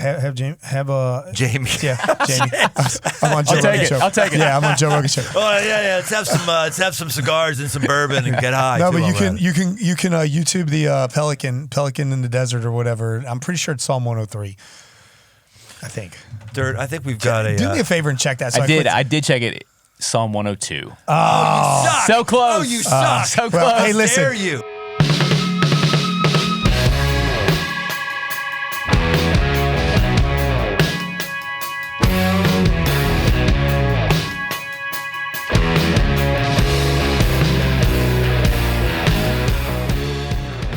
Have Jamie. Jamie. Yeah, Jamie. I'm on Joe Rogan's show. I'll take it. Yeah, I'm on Joe Rogan's show. Oh yeah. Let's have some cigars and some bourbon and get high. No, too, but you already. can YouTube the Pelican in the desert or whatever. I'm pretty sure it's Psalm 103. I think. Dirt. I think we've got a. Do me a favor and check that. So I did check it. Psalm 102. Oh, you suck. So close. Oh, you suck. So close. Well, hey, listen. Dare you?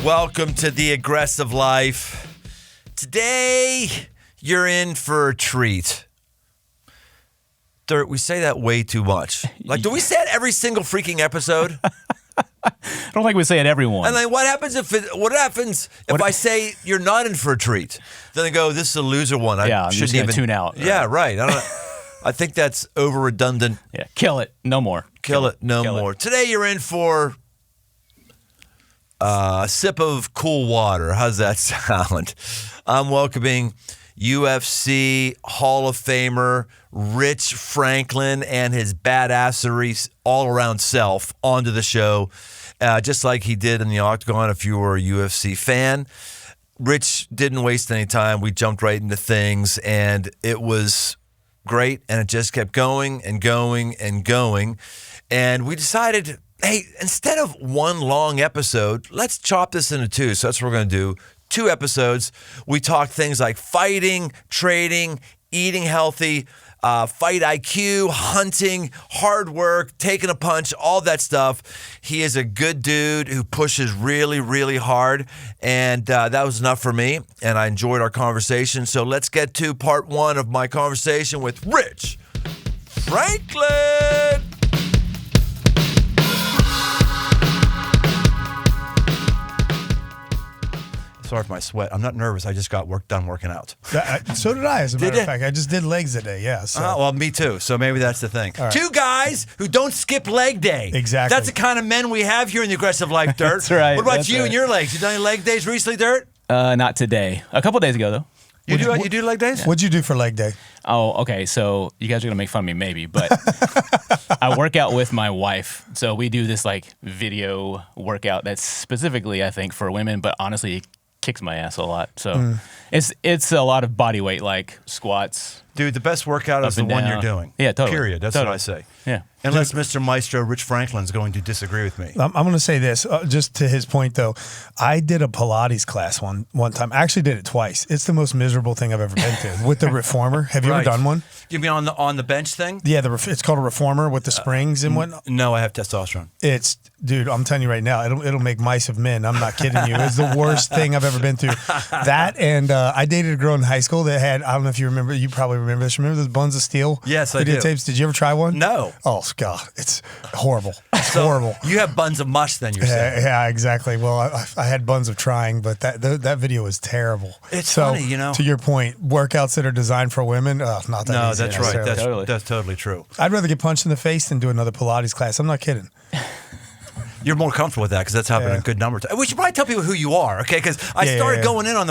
Welcome to the aggressive life. Today, you're in for a treat. Dirt, we say that way too much. Like, do we say it every single freaking episode? I don't think we say it everyone. And like, what happens if I say you're not in for a treat? Then they go, "This is a loser one." I'm shouldn't just gonna even tune out. Yeah, right. I don't know. I think that's over redundant. Yeah, kill it. No more. Kill it. No Kill more. it. Today you're in for a sip of cool water. How's that sound? I'm welcoming UFC Hall of Famer Rich Franklin and his badassery all-around self onto the show, just like he did in the Octagon if you were a UFC fan. Rich didn't waste any time. We jumped right into things, and it was great, and it just kept going and going and going. And we decided, hey, instead of one long episode, let's chop this into two. So that's what we're going to do. 2 episodes. We talk things like fighting, trading, eating healthy, fight IQ, hunting, hard work, taking a punch, all that stuff. He is a good dude who pushes really, really hard. And that was enough for me. And I enjoyed our conversation. So let's get to part 1 of my conversation with Rich Franklin. Sorry for my sweat. I'm not nervous. I just got done working out. So did I, as a matter Did of fact. I just did legs today, yeah. So. Well, me too. So maybe that's the thing. Right. 2 guys who don't skip leg day. Exactly. That's the kind of men we have here in the aggressive life, Dirt. That's right. What about That's you right. and your legs? You done any leg days recently, Dirt? Not today. A couple days ago, though. You do leg days? What'd you do for leg day? Oh, okay. So you guys are going to make fun of me maybe, but I work out with my wife. So we do this like video workout that's specifically, I think, for women, but honestly, it kicks my ass a lot. So it's a lot of body weight, like squats. Dude, the best workout is the and one down. you're doing. Yeah, totally. Period. That's Totally. what I say. Yeah. Unless Mr. Maestro Rich Franklin's going to disagree with me. I'm going to say this, just to his point, though. I did a Pilates class one time. I actually did it twice. It's the most miserable thing I've ever been to. With the reformer. Have you ever done one? You mean on the bench thing? Yeah, it's called a reformer with the springs and whatnot. No, I have testosterone. Dude, I'm telling you right now, it'll make mice of men. I'm not kidding you. It's the worst thing I've ever been through. That and I dated a girl in high school that had, I don't know if you remember, you probably remember this. Remember those buns of steel? Yes, I do. Tapes? Did you ever try one? No. Oh, God. It's horrible. It's horrible. You have buns of mush then, you're saying. Yeah, exactly. Well, I had buns of trying, but that video was terrible. It's funny, you know. To your point, workouts that are designed for women, not that No, easy. that's right. necessarily. That's totally true. I'd rather get punched in the face than do another Pilates class. I'm not kidding. You're more comfortable with that because that's happened a good number of times. We should probably tell people who you are, okay? Because I started going in on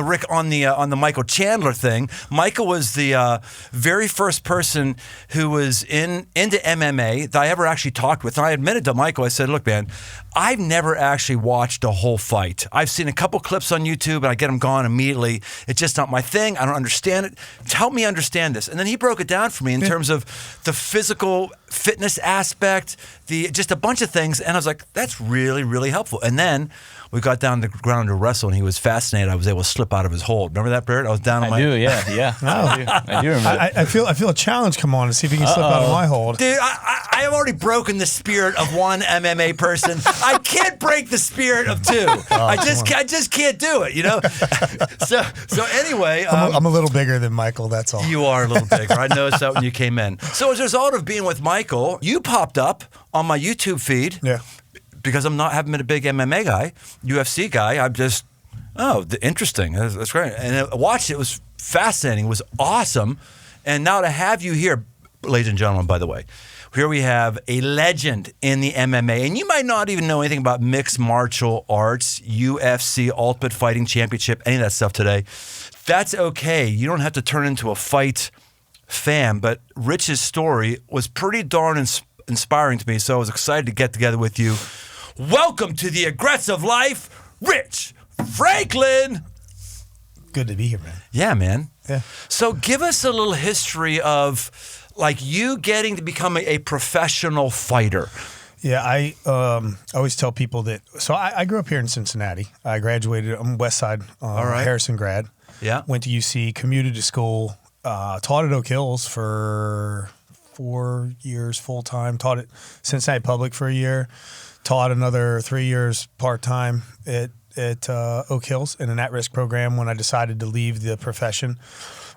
the Michael Chandler thing. Michael was the very first person who was into MMA that I ever actually talked with. And I admitted to Michael, I said, "Look, man, I've never actually watched a whole fight. I've seen a couple clips on YouTube, and I get them gone immediately. It's just not my thing. I don't understand it. Help me understand this." And then he broke it down for me in terms of the physical fitness aspect, just a bunch of things. And I was like, that's really, really helpful. And then we got down to the ground to wrestle, and he was fascinated. I was able to slip out of his hold. Remember that, Barrett? I was down on my... I do, yeah. I do remember. I feel a challenge come on to see if you can slip out of my hold. Dude, I have already broken the spirit of one MMA person. I can't break the spirit of 2. I just can't do it, you know? So anyway... I'm a little bigger than Michael, that's all. You are a little bigger. I noticed that when you came in. So as a result of being with Michael, you popped up on my YouTube feed. Yeah. Because haven't been a big MMA guy, UFC guy. I'm just, interesting. That's great. And I watched it. It was fascinating. It was awesome. And now to have you here, ladies and gentlemen, by the way, here we have a legend in the MMA. And you might not even know anything about mixed martial arts, UFC, Ultimate Fighting Championship, any of that stuff today. that's okay. You don't have to turn into a fight fan, but Rich's story was pretty darn inspiring to me, so I was excited to get together with you. Welcome to the aggressive life, Rich Franklin. Good to be here, man. Yeah, man. Yeah. So give us a little history of like you getting to become a professional fighter. Yeah, I always tell people that. So I grew up here in Cincinnati. I graduated. I'm West Side, right. Harrison grad. Yeah. Went to UC, commuted to school, taught at Oak Hills for 4 years full time. Taught at Cincinnati Public for a year. Taught another 3 years part time at Oak Hills in an at-risk program when I decided to leave the profession.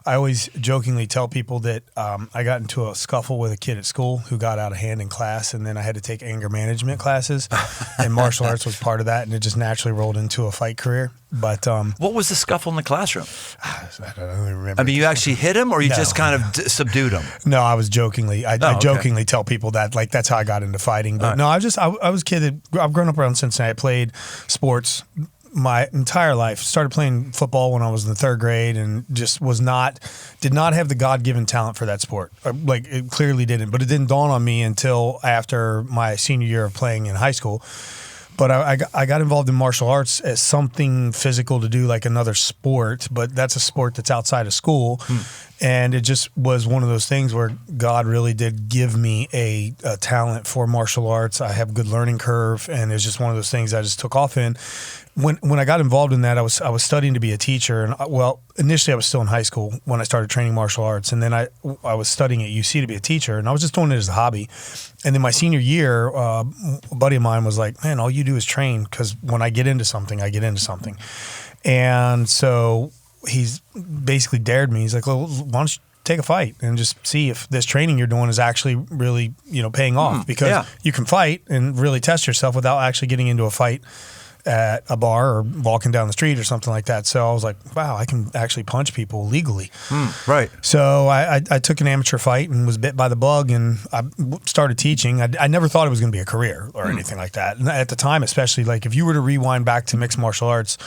I always jokingly tell people that I got into a scuffle with a kid at school who got out of hand in class, and then I had to take anger management classes, and martial arts was part of that, and it just naturally rolled into a fight career. But what was the scuffle in the classroom? I don't even remember. I mean, you actually hit him, or you No. just kind of subdued him? No, I was jokingly. I okay. jokingly tell people that like that's how I got into fighting. But no, I was a kid that I've grown up around Cincinnati. I played sports my entire life. Started playing football when I was in the 3rd grade, and just did not have the God-given talent for that sport. Like it clearly didn't. But it didn't dawn on me until after my senior year of playing in high school. But I got involved in martial arts as something physical to do, like another sport. But that's a sport that's outside of school. And it just was one of those things where God really did give me a talent for martial arts. I have a good learning curve, and it's just one of those things I just took off in. When I got involved in that, I was studying to be a teacher, and initially I was still in high school when I started training martial arts, and then I was studying at UC to be a teacher, and I was just doing it as a hobby. And then my senior year, a buddy of mine was like, "Man, all you do is train, because when I get into something, I get into something." And so he's basically dared me. He's like, "Well, why don't you take a fight and just see if this training you're doing is actually really, paying off, because you can fight and really test yourself without actually getting into a fight at a bar or walking down the street or something like that." So I was like, wow, I can actually punch people legally. Right. So I took an amateur fight and was bit by the bug, and I started teaching. I never thought it was going to be a career or anything like that. And at the time, especially, like if you were to rewind back to mixed martial arts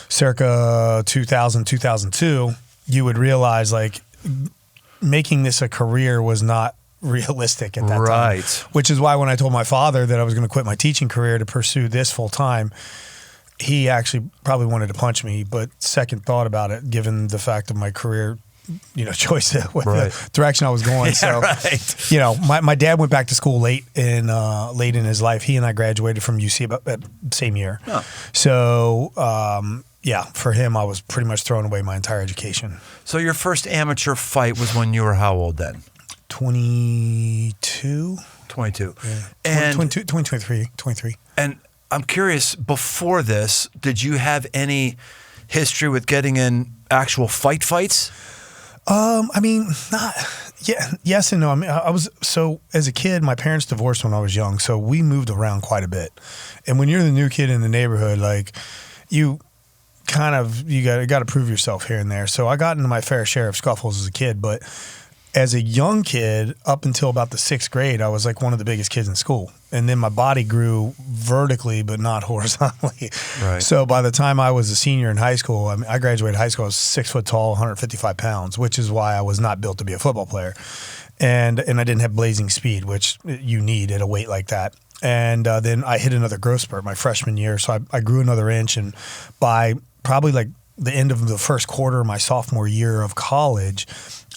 circa 2000, 2002, you would realize like making this a career was not realistic at that time. Which is why when I told my father that I was going to quit my teaching career to pursue this full time, he actually probably wanted to punch me, but second thought about it, given the fact of my career, choice with the direction I was going. My dad went back to school late in his life. He and I graduated from UC about that same year. Oh. So, for him, I was pretty much throwing away my entire education. So your first amateur fight was when you were how old then? 22. 22. Yeah. And 23. And I'm curious, before this, did you have any history with getting in actual fights? Yes and no. I mean, as a kid, my parents divorced when I was young, so we moved around quite a bit. And when you're the new kid in the neighborhood, like you got to prove yourself here and there. So I got into my fair share of scuffles as a kid, but as a young kid, up until about the 6th grade, I was like one of the biggest kids in school. And then my body grew vertically, but not horizontally. Right. So by the time I was a senior in high school, I graduated high school, I was 6 foot tall, 155 pounds, which is why I was not built to be a football player. And I didn't have blazing speed, which you need at a weight like that. And then I hit another growth spurt my freshman year. So I grew another inch. And by probably like the end of the first quarter of my sophomore year of college,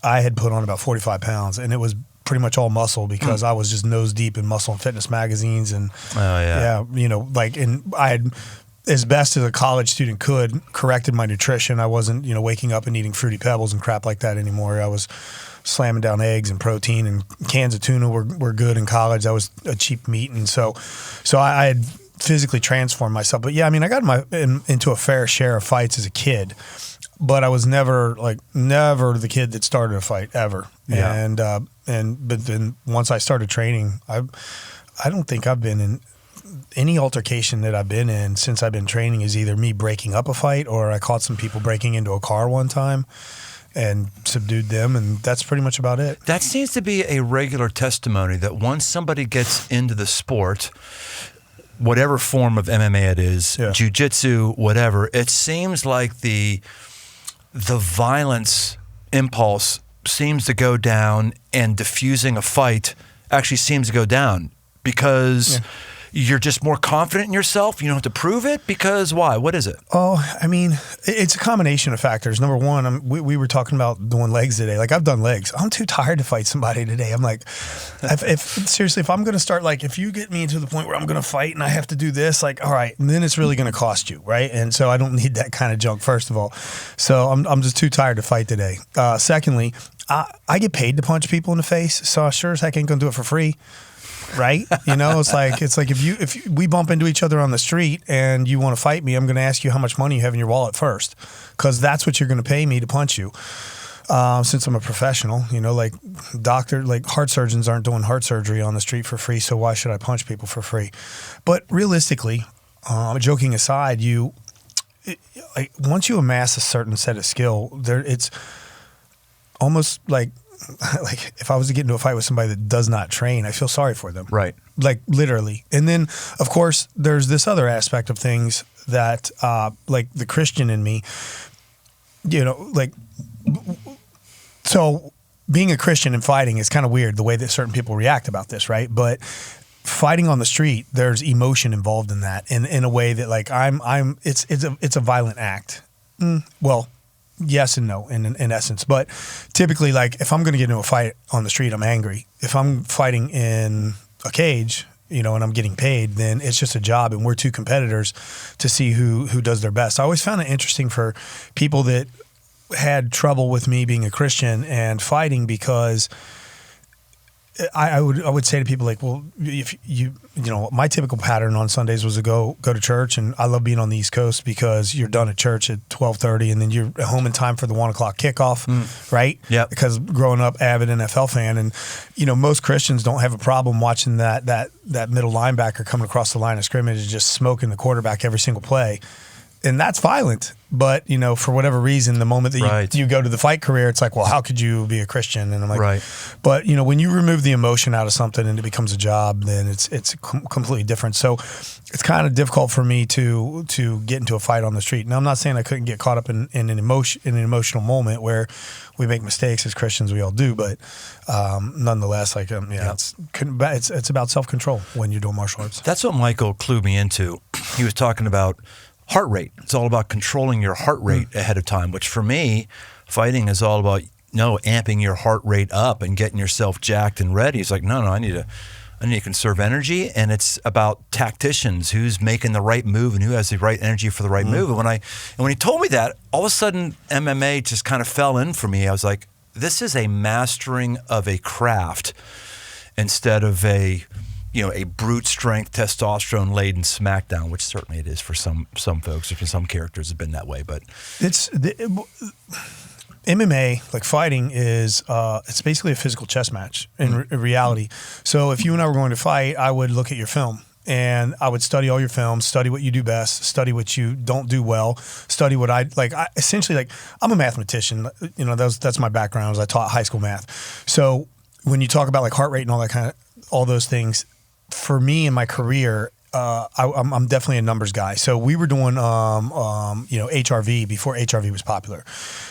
I had put on about 45 pounds, and it was pretty much all muscle because I was just nose deep in muscle and fitness magazines. And and I had, as best as a college student could, corrected my nutrition. I wasn't, waking up and eating Fruity Pebbles and crap like that anymore. I was slamming down eggs and protein, and cans of tuna were good in college. That was a cheap meat. And so I had physically transformed myself. But yeah, I got into a fair share of fights as a kid. But I was never the kid that started a fight ever. Yeah. But then once I started training, I don't think I've been in any altercation that I've been in since I've been training is either me breaking up a fight or I caught some people breaking into a car one time and subdued them, and that's pretty much about it. That seems to be a regular testimony that once somebody gets into the sport, whatever form of MMA it is, jiu-jitsu, whatever, it seems like the the violence impulse seems to go down and diffusing a fight actually seems to go down because you're just more confident in yourself. You don't have to prove it because why? What is it? Oh, I mean, it's a combination of factors. Number one, we were talking about doing legs today. Like I've done legs. I'm too tired to fight somebody today. I'm like, seriously, if I'm going to start, like if you get me to the point where I'm going to fight and I have to do this, like, all right, and then it's really going to cost you, right? And so I don't need that kind of junk, first of all. So I'm just too tired to fight today. Secondly, I get paid to punch people in the face, so I sure as heck ain't going to do it for free. Right? You know, it's like if we bump into each other on the street and you want to fight me, I'm going to ask you how much money you have in your wallet first, because that's what you're going to pay me to punch you. Since I'm a professional, you know, like heart surgeons aren't doing heart surgery on the street for free, so why should I punch people for free? But realistically, joking aside, once you amass a certain set of skill, it's almost like if I was to get into a fight with somebody that does not train, I feel sorry for them. Right. Like literally. And then, of course, there's this other aspect of things that, like the Christian in me, you know, like, so being a Christian and fighting is kind of weird the way that certain people react about this, right? But fighting on the street, there's emotion involved in that in a way that like it's a violent act. Well, yes and no in essence, but typically, like if I'm going to get into a fight on the street, I'm angry. If I'm fighting in a cage, you know, and I'm getting paid, then it's just a job, and we're two competitors to see who does their best. I always found it interesting for people that had trouble with me being a Christian and fighting, because I would say to people like, well, if you know, my typical pattern on Sundays was to go to church, and I love being on the East Coast because you're done at church at 12:30, and then you're home in time for the 1 o'clock kickoff, right? Yeah. Because growing up, avid NFL fan, and you know, most Christians don't have a problem watching that middle linebacker coming across the line of scrimmage and just smoking the quarterback every single play. And that's violent. But, you know, for whatever reason, the moment that you go to the fight career, it's like, well, how could you be a Christian? And I'm like, but, you know, when you remove the emotion out of something and it becomes a job, then it's completely different. So it's kind of difficult for me to get into a fight on the street. Now, I'm not saying I couldn't get caught up in an emotional moment where we make mistakes as Christians, we all do. But nonetheless, like, it's about self-control when you're doing martial arts. That's what Michael clued me into. He was talking about heart rate. It's all about controlling your heart rate ahead of time, which for me, fighting is all about, amping your heart rate up and getting yourself jacked and ready. It's like, no, I need to conserve energy, and it's about tacticians, who's making the right move and who has the right energy for the right move. And when he told me that, all of a sudden MMA just kind of fell in for me. I was like, this is a mastering of a craft instead of a brute strength, testosterone laden smackdown, which certainly it is for some folks, or for some characters have been that way. But MMA, like fighting, is it's basically a physical chess match in reality. So if you and I were going to fight, I would look at your film, and I would study all your films, study what you do best, study what you don't do well, study what essentially, I'm a mathematician. You know, that's my background, is I taught high school math. So when you talk about like heart rate and all those things, for me in my career, I'm definitely a numbers guy. So we were doing, HRV before HRV was popular,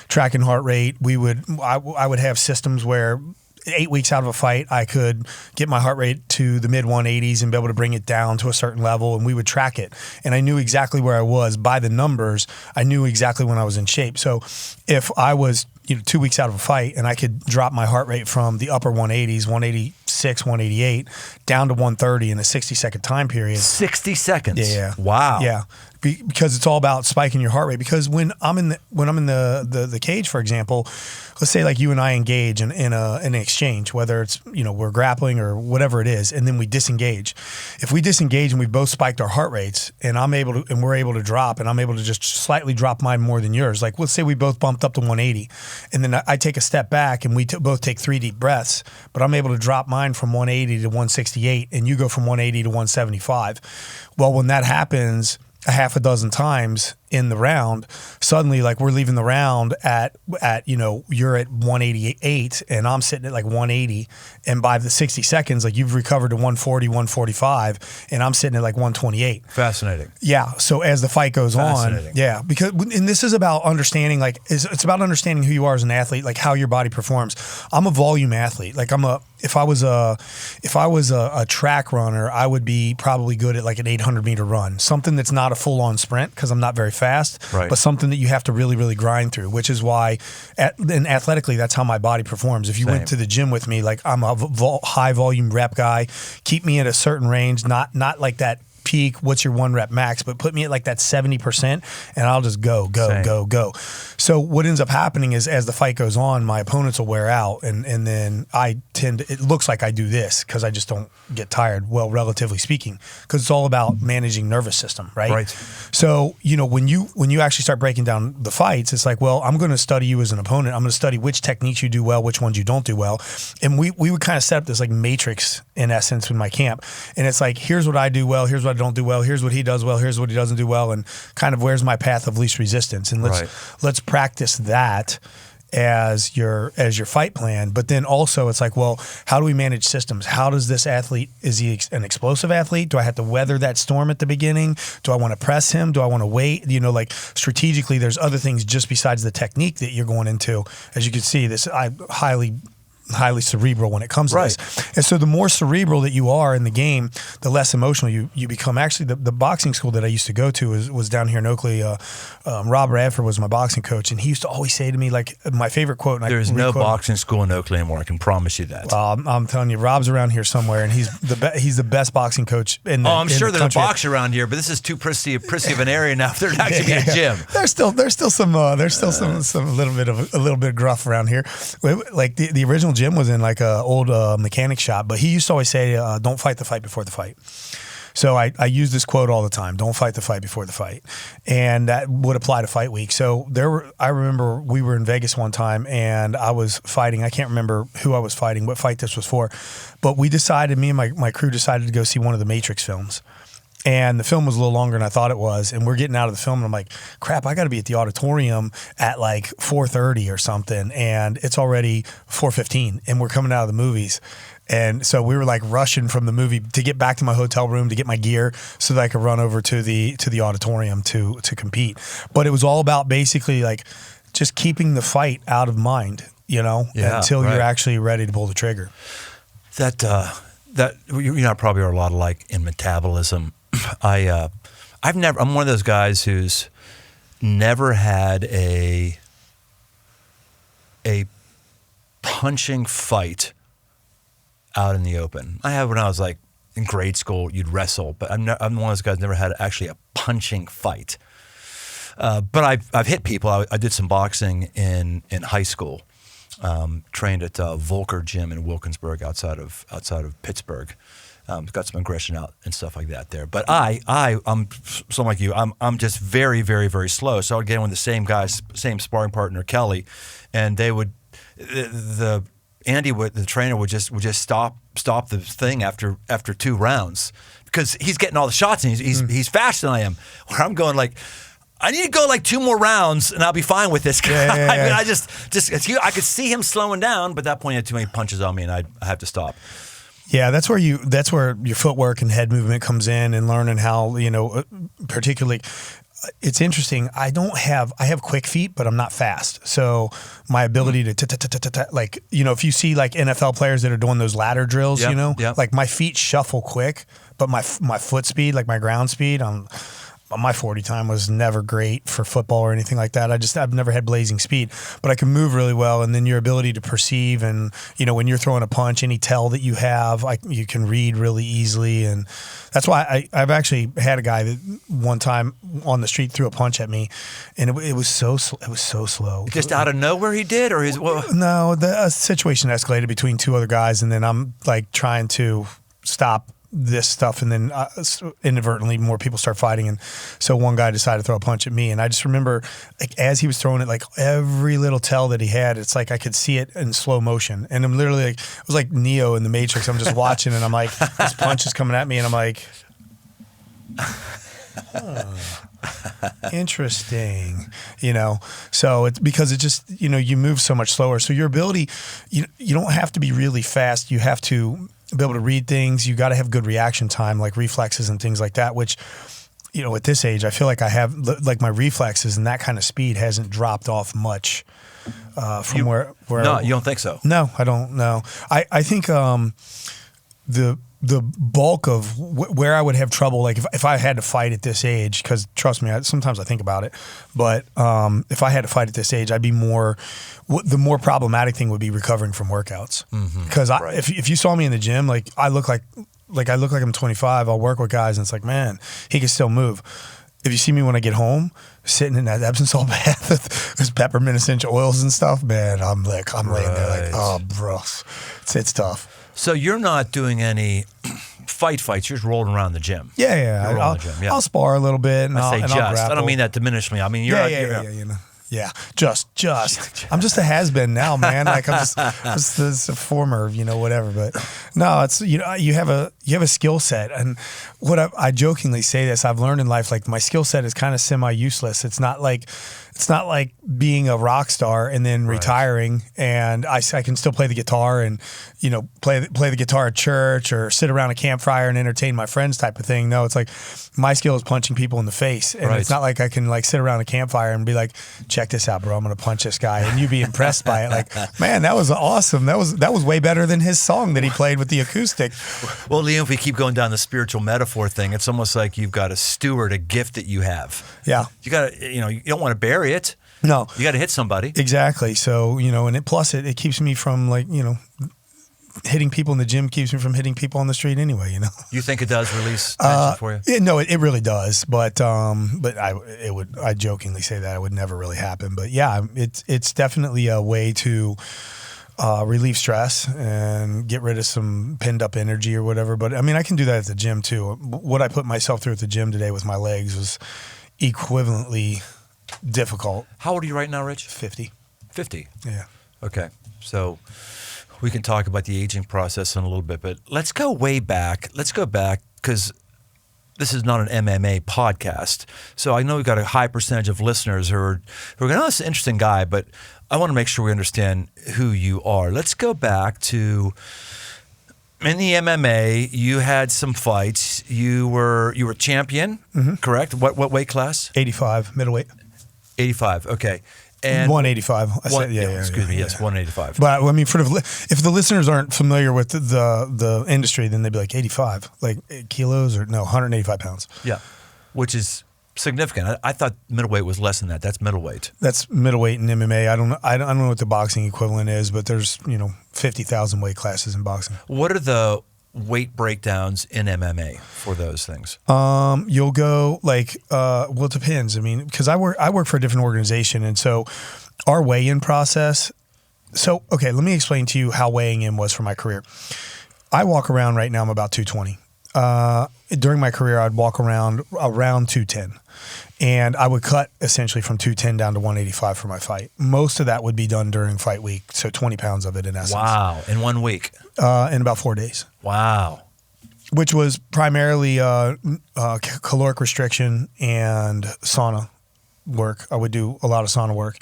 tracking heart rate. I would have systems where 8 weeks out of a fight, I could get my heart rate to the mid 180s and be able to bring it down to a certain level, and we would track it. And I knew exactly where I was by the numbers. I knew exactly when I was in shape. So if I was 2 weeks out of a fight and I could drop my heart rate from the upper 180s, 186, 188, down to 130 in a 60-second time period. 60 seconds? Yeah. Wow. Yeah. Because it's all about spiking your heart rate. Because when I'm in the cage, for example, let's say like you and I engage in an exchange, whether it's we're grappling or whatever it is, and then we disengage. If we disengage and we've both spiked our heart rates, and we're able to drop, and I'm able to just slightly drop mine more than yours. Like let's say we both bumped up to 180, and then I take a step back and we both take 3 deep breaths, but I'm able to drop mine from 180 to 168, and you go from 180 to 175. Well, when that happens a half a dozen times, in the round, suddenly like we're leaving the round at you're at 188 and I'm sitting at like 180, and by the 60 seconds like you've recovered to 140, 145, and I'm sitting at like 128. Fascinating. Yeah. So as the fight goes on, yeah, because and this is about understanding, like it's about understanding who you are as an athlete, like how your body performs. I'm a volume athlete. Like if I was a track runner, I would be probably good at like an 800-meter run, something that's not a full-on sprint because I'm not very fast, right, but something that you have to really, really grind through, which is why, and athletically, that's how my body performs. If you went to the gym with me, like I'm a high volume rep guy, keep me at a certain range, not like that peak, what's your 1 rep max, but put me at like that 70% and I'll just go. So what ends up happening is as the fight goes on, my opponents will wear out and then it looks like I do this because I just don't get tired, well, relatively speaking, because it's all about managing nervous system, right? Right. So, when you actually start breaking down the fights, it's like, well, I'm going to study you as an opponent. I'm going to study which techniques you do well, which ones you don't do well. And we would kind of set up this like matrix in essence in my camp. And it's like, here's what I do well, here's what I don't do well, here's what he does well, here's what he doesn't do well, and kind of where's my path of least resistance. And let's practice that as your fight plan. But then also it's like, well, how do we manage systems? How does this athlete, is he an explosive athlete? Do I have to weather that storm at the beginning? Do I want to press him? Do I want to wait? Like strategically, there's other things just besides the technique that you're going into. As you can see, I'm highly cerebral when it comes to this. And so the more cerebral that you are in the game, the less emotional you become. Actually, the boxing school that I used to go to was down here in Oakley. Rob Radford was my boxing coach, and he used to always say to me, like, my favorite quote. And there's no boxing school in Oakley anymore. I can promise you that. I'm telling you, Rob's around here somewhere, and he's the best boxing coach in the I'm sure the there's country. a box around here, but this is too prissy of an area now. There'd actually be a gym. There's still some a little bit gruff around here. Like the original gym was in like a old mechanic shop, but he used to always say, don't fight the fight before the fight. So I use this quote all the time: don't fight the fight before the fight. And that would apply to fight week. So I remember we were in Vegas one time and I was fighting. I can't remember who I was fighting, what fight this was for, but me and my crew decided to go see one of the Matrix films. And the film was a little longer than I thought it was. And we're getting out of the film and I'm like, crap, I got to be at the auditorium at like 4:30 or something. And it's already 4:15 and we're coming out of the movies. And so we were like rushing from the movie to get back to my hotel room to get my gear so that I could run over to the auditorium to compete. But it was all about basically like just keeping the fight out of mind, until you're actually ready to pull the trigger. That you probably are a lot alike in metabolism. I'm one of those guys who's never had a punching fight out in the open. I had when I was like in grade school, you'd wrestle, but I'm one of those guys who never had actually a punching fight. But I've hit people. I did some boxing in high school. Trained at Volker Gym in Wilkinsburg outside of Pittsburgh. Got some aggression out and stuff like that there. But I'm so like you. I'm just very, very, very slow. So I'd get in with the same guys, same sparring partner, Kelly, and they would the trainer would just stop the thing after 2 rounds because he's getting all the shots and he's faster than I am. Where I'm going like, I need to go like 2 more rounds and I'll be fine with this guy. Yeah. I mean, I could see him slowing down, but at that point he had too many punches on me and I have to stop. Yeah, that's where your footwork and head movement comes in, and learning how, particularly. It's interesting. I have quick feet, but I'm not fast. So my ability to like, if you see like NFL players that are doing those ladder drills, like my feet shuffle quick, but my foot speed, like my ground speed, my 40 time was never great for football or anything like that. I've never had blazing speed, but I can move really well. And then your ability to perceive and, when you're throwing a punch, any tell that you have, you can read really easily. And that's why I've actually had a guy that one time on the street threw a punch at me, and it was so slow. Just out of nowhere he did, or No, the situation escalated between 2 other guys, and then I'm like trying to stop this stuff, and then inadvertently more people start fighting, and so one guy decided to throw a punch at me, and I just remember like as he was throwing it, like every little tell that he had, it's like I could see it in slow motion, and I'm literally like, it was like Neo in the Matrix. I'm just watching and I'm like, this punch is coming at me and I'm like Interesting. So it's because it just, you move so much slower. So your ability, you don't have to be really fast. You have to be able to read things. You got to have good reaction time, like reflexes and things like that, which, at this age, I feel like I have, like, my reflexes and that kind of speed hasn't dropped off much from where. No, you don't think so? No, I don't know. I think the bulk of where I would have trouble, like if I had to fight at this age, because trust me, sometimes I think about it, but if I had to fight at this age, I'd be the more problematic thing would be recovering from workouts. Because if you saw me in the gym, like I look like I'm 25, I'll work with guys and it's like, man, he can still move. If you see me when I get home, sitting in that Epsom salt bath with peppermint essential oils and stuff, man, I'm laying there like, oh, bro, it's tough. So you're not doing any fights. You're just rolling around the gym. Yeah. I'll spar a little bit. And I I'll grapple. I don't mean that diminishingly. I mean, you're Yeah, just. I'm just a has-been now, man. Like I'm just a former, whatever. But no, it's you have a skill set, and what I jokingly say this, I've learned in life, like my skill set is kind of semi-useless. It's not like being a rock star and then retiring, and I can still play the guitar and play the guitar at church or sit around a campfire and entertain my friends type of thing. No, it's like my skill is punching people in the face, and it's not like I can like sit around a campfire and be like, check this out, bro, I'm gonna punch this guy, and you be impressed by it. Like, man, that was awesome. That was way better than his song that he played with the acoustic. Well, Liam, if we keep going down the spiritual metaphor thing, it's almost like you've got to steward a gift that you have. Yeah, you got to, you don't want to bury it. No, you got to hit somebody. Exactly. So and it keeps me from hitting people in the gym, keeps me from hitting people on the street anyway. You think it does release tension for you? No, it really does. But I jokingly say that it would never really happen. But yeah, it's definitely a way to relieve stress and get rid of some pinned up energy or whatever. But I mean, I can do that at the gym too. What I put myself through at the gym today with my legs was equivalently difficult. How old are you right now, Rich? 50. 50? Yeah. Okay. So we can talk about the aging process in a little bit, but let's go way back. Let's go back because this is not an MMA podcast. So I know we've got a high percentage of listeners who are going, oh, this is an interesting guy, but I want to make sure we understand who you are. Let's go back to, in the MMA, you had some fights. You were champion, correct? What weight class? 85, middleweight. 85, okay. And 185. Excuse me, yes, 185. But I mean, if the listeners aren't familiar with the industry, then they'd be like 85, like kilos or no, 185 pounds. Yeah, which is significant. I thought middleweight was less than that. That's middleweight. That's middleweight in MMA. I don't know what the boxing equivalent is, but there's 50,000 weight classes in boxing. What are the weight breakdowns in MMA for those things? You'll go well, it depends. I mean, because I work for a different organization, and so our weigh-in process. So, okay, let me explain to you how weighing in was for my career. I walk around right now. I'm about 220. During my career, I'd walk around 210. And I would cut essentially from 210 down to 185 for my fight. Most of that would be done during fight week, so 20 pounds of it in essence. Wow, in 1 week? In about 4 days. Wow. Which was primarily caloric restriction and sauna work. I would do a lot of sauna work.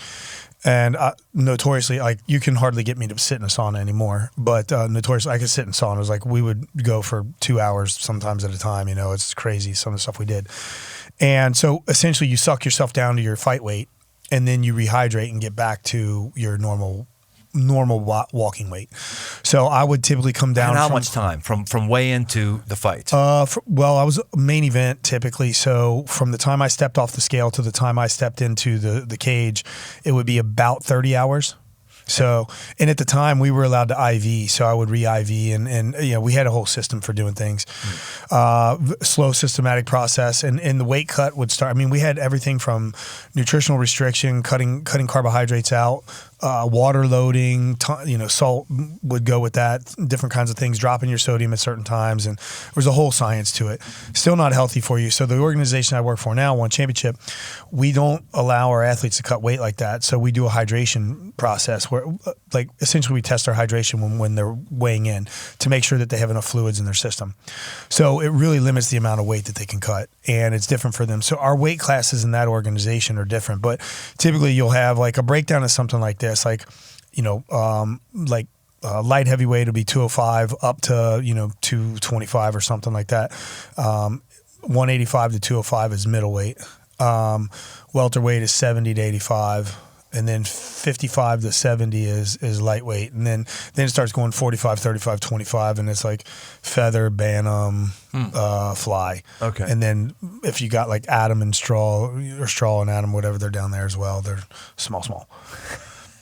And notoriously, you can hardly get me to sit in a sauna anymore. But notoriously, I could sit in saunas. We would go for 2 hours sometimes at a time. It's crazy, some of the stuff we did. And so essentially you suck yourself down to your fight weight and then you rehydrate and get back to your normal walking weight. So I would typically come down. And how much time from weigh-in to the fight? Well, I was main event typically. So from the time I stepped off the scale to the time I stepped into the cage, it would be about 30 hours. So, and at the time we were allowed to IV, so I would re-IV and we had a whole system for doing things. Slow systematic process and the weight cut would start. I mean, we had everything from nutritional restriction, cutting carbohydrates out, water loading, salt would go with that, different kinds of things, dropping your sodium at certain times. And there's a whole science to it. Still not healthy for you. So the organization I work for now, One Championship, we don't allow our athletes to cut weight like that. So we do a hydration process where like essentially we test their hydration when they're weighing in to make sure that they have enough fluids in their system. So it really limits the amount of weight that they can cut, and it's different for them. So our weight classes in that organization are different, but typically you'll have like a breakdown of something like this, like, light heavyweight will be 205 up to, 225 or something like that. 185 to 205 is middleweight. Welterweight is 70 to 85. And then 55 to 70 is lightweight. And then it starts going 45, 35, 25. And it's like feather, bantam, fly. Okay. And then if you got like Adam and Straw, or Straw and Adam, whatever, they're down there as well. They're small.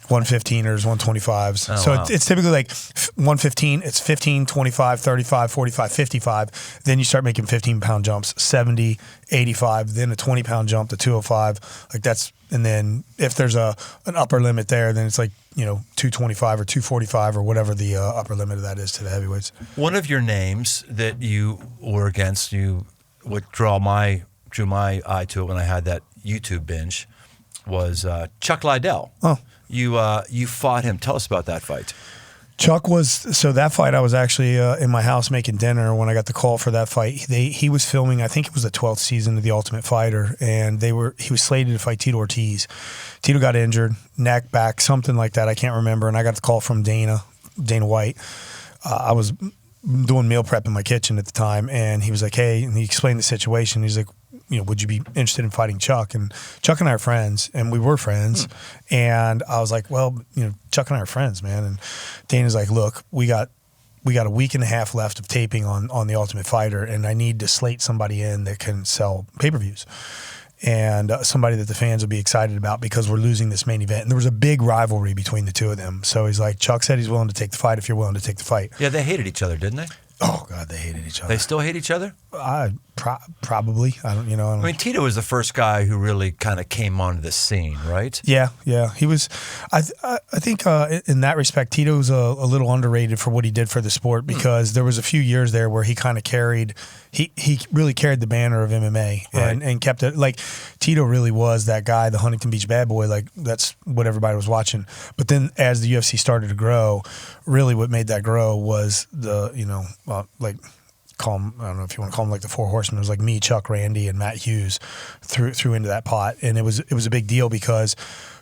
115ers, 125s. Oh, so wow. it's typically like 115, it's 15, 25, 35, 45, 55. Then you start making 15-pound jumps, 70, 85, then a 20-pound jump to 205. Like that's, and then if there's an upper limit there, then it's like, 225 or 245 or whatever the upper limit of that is to the heavyweights. One of your names that you were against, you would drew my eye to it when I had that YouTube binge, was Chuck Liddell. Oh. You fought him. Tell us about that fight. Chuck so that fight I was actually in my house making dinner when I got the call for that fight. He was filming, I think it was the 12th season of The Ultimate Fighter, and he was slated to fight Tito Ortiz. Tito got injured, neck, back, something like that, I can't remember, and I got the call from Dana White. I was doing meal prep in my kitchen at the time, and he was like, hey, and he explained the situation. He's like, would you be interested in fighting Chuck? And Chuck and I are friends, and we were friends. And I was like, well, Chuck and I are friends, man. And Dana's like, look, we got a week and a half left of taping on The Ultimate Fighter, and I need to slate somebody in that can sell pay-per-views. And somebody that the fans will be excited about because we're losing this main event. And there was a big rivalry between the two of them. So he's like, Chuck said he's willing to take the fight if you're willing to take the fight. Yeah, they hated each other, didn't they? Oh, God, they hated each other. They still hate each other? Probably. I don't. Tito was the first guy who really kind of came onto the scene, right? Yeah. He was. I think in that respect, Tito was a little underrated for what he did for the sport because there was a few years there where he kind of carried. He really carried the banner of MMA and kept it. Like Tito really was that guy, the Huntington Beach bad boy. Like that's what everybody was watching. But then as the UFC started to grow, really what made that grow was the call them, I don't know if you want to call them like the Four Horsemen. It was like me, Chuck, Randy, and Matt Hughes threw into that pot, and it was a big deal because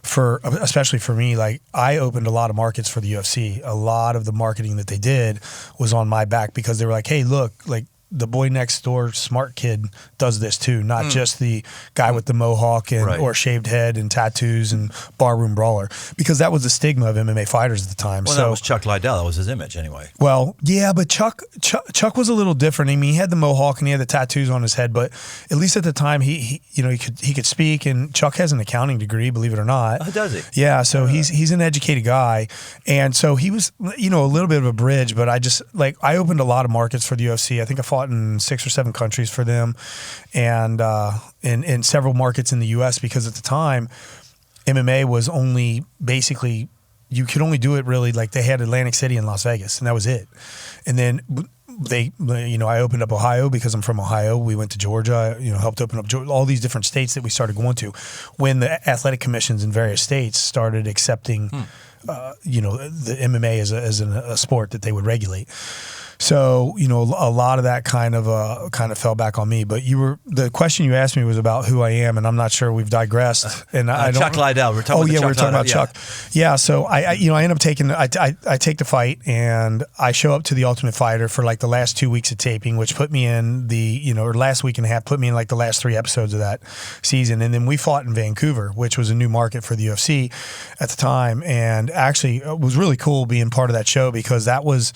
especially for me, like I opened a lot of markets for the UFC. A lot of the marketing that they did was on my back because they were like, hey, look, like the boy next door, smart kid, does this too, not just the guy with the mohawk or shaved head and tattoos and barroom brawler, because that was the stigma of MMA fighters at the time. Well, that was Chuck Liddell. That was his image anyway. Well, yeah, but Chuck was a little different. I mean, he had the mohawk and he had the tattoos on his head, but at least at the time he could speak. And Chuck has an accounting degree, believe it or not. Oh, does he? Yeah, so he's an educated guy, and so he was a little bit of a bridge. But I opened a lot of markets for the UFC. I think I fought in 6 or 7 countries for them, and in several markets in the U.S. because at the time MMA was only basically you could only do it really like they had Atlantic City and Las Vegas, and that was it. And then I opened up Ohio because I'm from Ohio. We went to Georgia, helped open up all these different states that we started going to when the athletic commissions in various states started accepting the MMA as a sport that they would regulate. So, a lot of that kind of fell back on me. But the question you asked me was about who I am, and I'm not sure we've digressed. And I don't. Chuck Liddell. We're talking about Chuck. Yeah. So I end up taking. I take the fight, and I show up to the Ultimate Fighter for like the last 2 weeks of taping, which put me in or last week and a half put me in like the last 3 episodes of that season, and then we fought in Vancouver, which was a new market for the UFC at the time, and actually it was really cool being part of that show because that was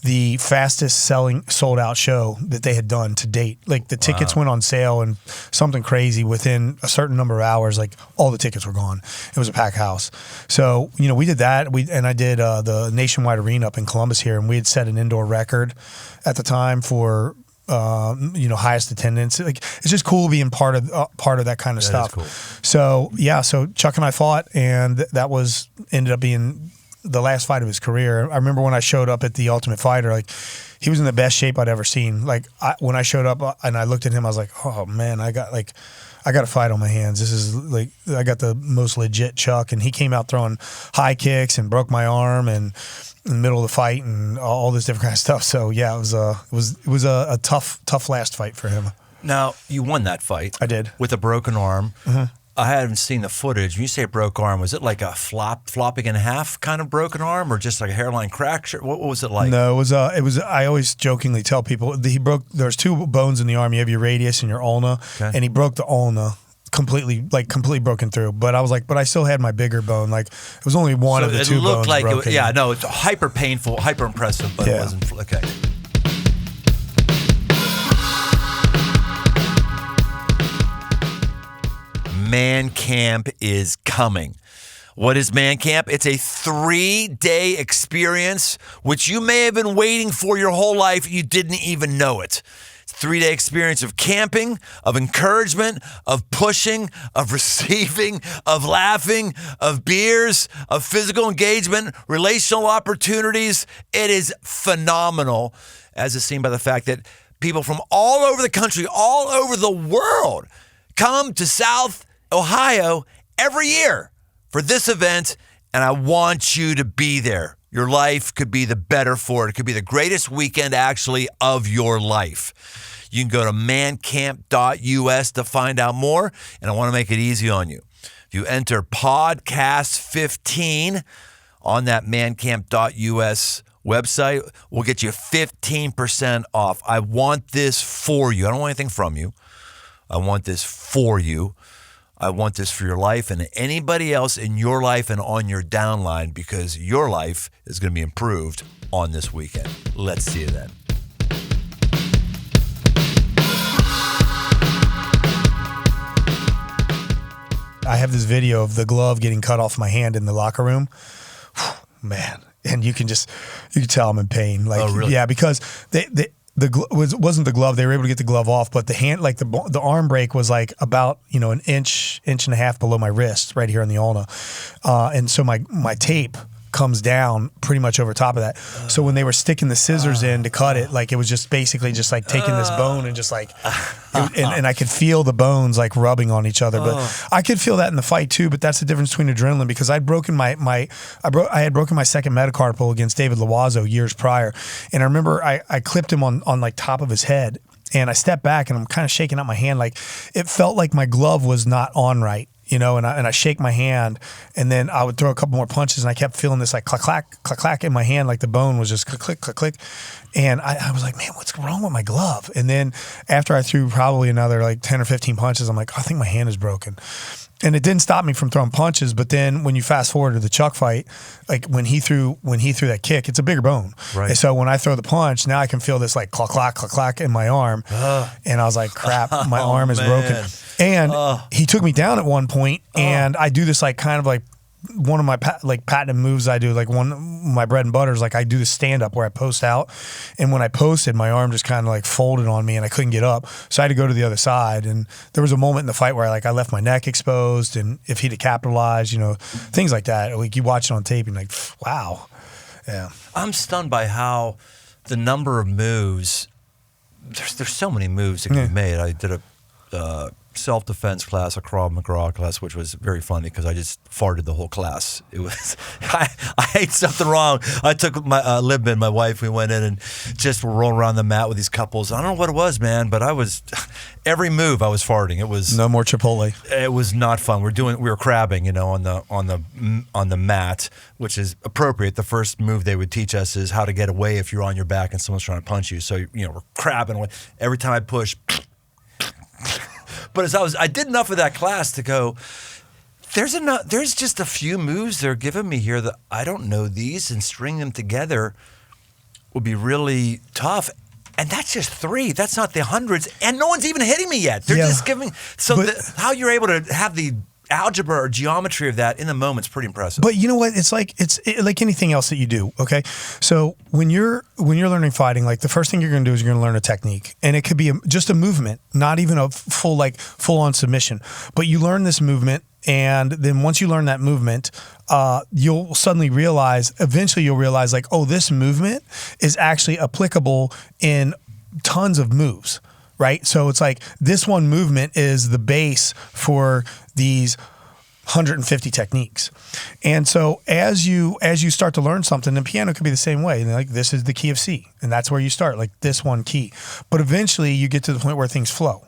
the fastest selling sold out show that they had done to date. Like the tickets went on sale and something crazy within a certain number of hours, like all the tickets were gone. It was a packed house. So, we did that. And I did the Nationwide Arena up in Columbus here, and we had set an indoor record at the time for highest attendance. Like, it's just cool being part of that kind of stuff. Cool. So Chuck and I fought, and that ended up being the last fight of his career. I remember when I showed up at the Ultimate Fighter, like, he was in the best shape I'd ever seen. Like, when I showed up and I looked at him, I was like, oh man, I got a fight on my hands. This is like, I got the most legit Chuck. And he came out throwing high kicks and broke my arm and in the middle of the fight and all this different kind of stuff. So yeah, it was a tough last fight for him. Now, you won that fight. I did. With a broken arm. Mm-hmm. I haven't seen the footage. When you say broke arm, was it like a flopping in half kind of broken arm, or just like a hairline crack? What was it like? No, it was. I always jokingly tell people there's two bones in the arm. You have your radius and your ulna, and he broke the ulna completely broken through. But I was like, I still had my bigger bone. Like, it was only one of the two bones. It looked like broken. It's hyper painful, hyper impressive, but it wasn't okay. Man Camp is coming. What is Man Camp? It's a 3-day experience, which you may have been waiting for your whole life. You didn't even know it. It's a 3-day experience of camping, of encouragement, of pushing, of receiving, of laughing, of beers, of physical engagement, relational opportunities. It is phenomenal, as is seen by the fact that people from all over the country, all over the world, come to South Ohio every year for this event, and I want you to be there. Your life could be the better for it. It could be the greatest weekend, actually, of your life. You can go to mancamp.us to find out more, and I want to make it easy on you. If you enter podcast 15 on that mancamp.us website, we'll get you 15% off. I want this for you. I don't want anything from you. I want this for you. I want this for your life and anybody else in your life and on your downline, because your life is going to be improved on this weekend. Let's see you then. I have this video of the glove getting cut off my hand in the locker room. Man, and you can tell I'm in pain. Like, oh, really? Yeah, because wasn't the glove. They were able to get the glove off, but the hand, like the arm break was like about, an inch and a half below my wrist right here in the ulna. And so my tape comes down pretty much over top of that. So when they were sticking the scissors in to cut it, like, it was just basically just like taking this bone and just like, and I could feel the bones like rubbing on each other. But I could feel that in the fight too. But that's the difference between adrenaline, because I'd broken I had broken my second metacarpal against David Loiseau years prior, and I remember I clipped him on like top of his head, and I stepped back and I'm kind of shaking out my hand, like it felt like my glove was not on right. And I shake my hand, and then I would throw a couple more punches, and I kept feeling this like clack, clack, clack, clack in my hand, like the bone was just click, click, click, click. And I was like, man, what's wrong with my glove? And then after I threw probably another like 10 or 15 punches, I'm like, I think my hand is broken. And it didn't stop me from throwing punches. But then when you fast forward to the Chuck fight, like when he threw that kick, it's a bigger bone. Right. And so when I throw the punch, now I can feel this like clack, clack, clack, clack in my arm. And I was like, crap, my arm is broken. And he took me down at one point, and I do this like kind of like one of my patented moves I do, like my bread and butter is like I do the stand up where I post out, and when I posted, my arm just kind of like folded on me and I couldn't get up, so I had to go to the other side. And there was a moment in the fight where I left my neck exposed, and if he'd have capitalized, things like that, like you watch it on tape and like, wow, yeah. I'm stunned by how the number of moves. There's so many moves that can be made. I did a self-defense class, a Krav Maga class, which was very funny because I just farted the whole class. It was I ate something wrong. I took my Libman, my wife, we went in and just were rolling around the mat with these couples. I don't know what it was, man, but every move I was farting. It was no more Chipotle. It was not fun. We were crabbing, on the mat, which is appropriate. The first move they would teach us is how to get away if you're on your back and someone's trying to punch you. So we're crabbing away. Every time I push. But as I did enough of that class to go, there's just a few moves they're giving me here that I don't know these, and string them together would be really tough. And that's just 3. That's not the hundreds. And no one's even hitting me yet. They're just giving. So how you're able to have the algebra or geometry of that in the moment is pretty impressive. But you know what? It's like like anything else that you do. Okay, so when you're learning fighting, like the first thing you're going to do is you're going to learn a technique, and it could be just a movement, not even a full on submission. But you learn this movement, and then once you learn that movement, you'll suddenly realize. Eventually, you'll realize like, oh, this movement is actually applicable in tons of moves. Right? So it's like this one movement is the base for these 150 techniques. And so as you start to learn something, and piano could be the same way. Like this is the key of C, and that's where you start, like this one key. But eventually you get to the point where things flow.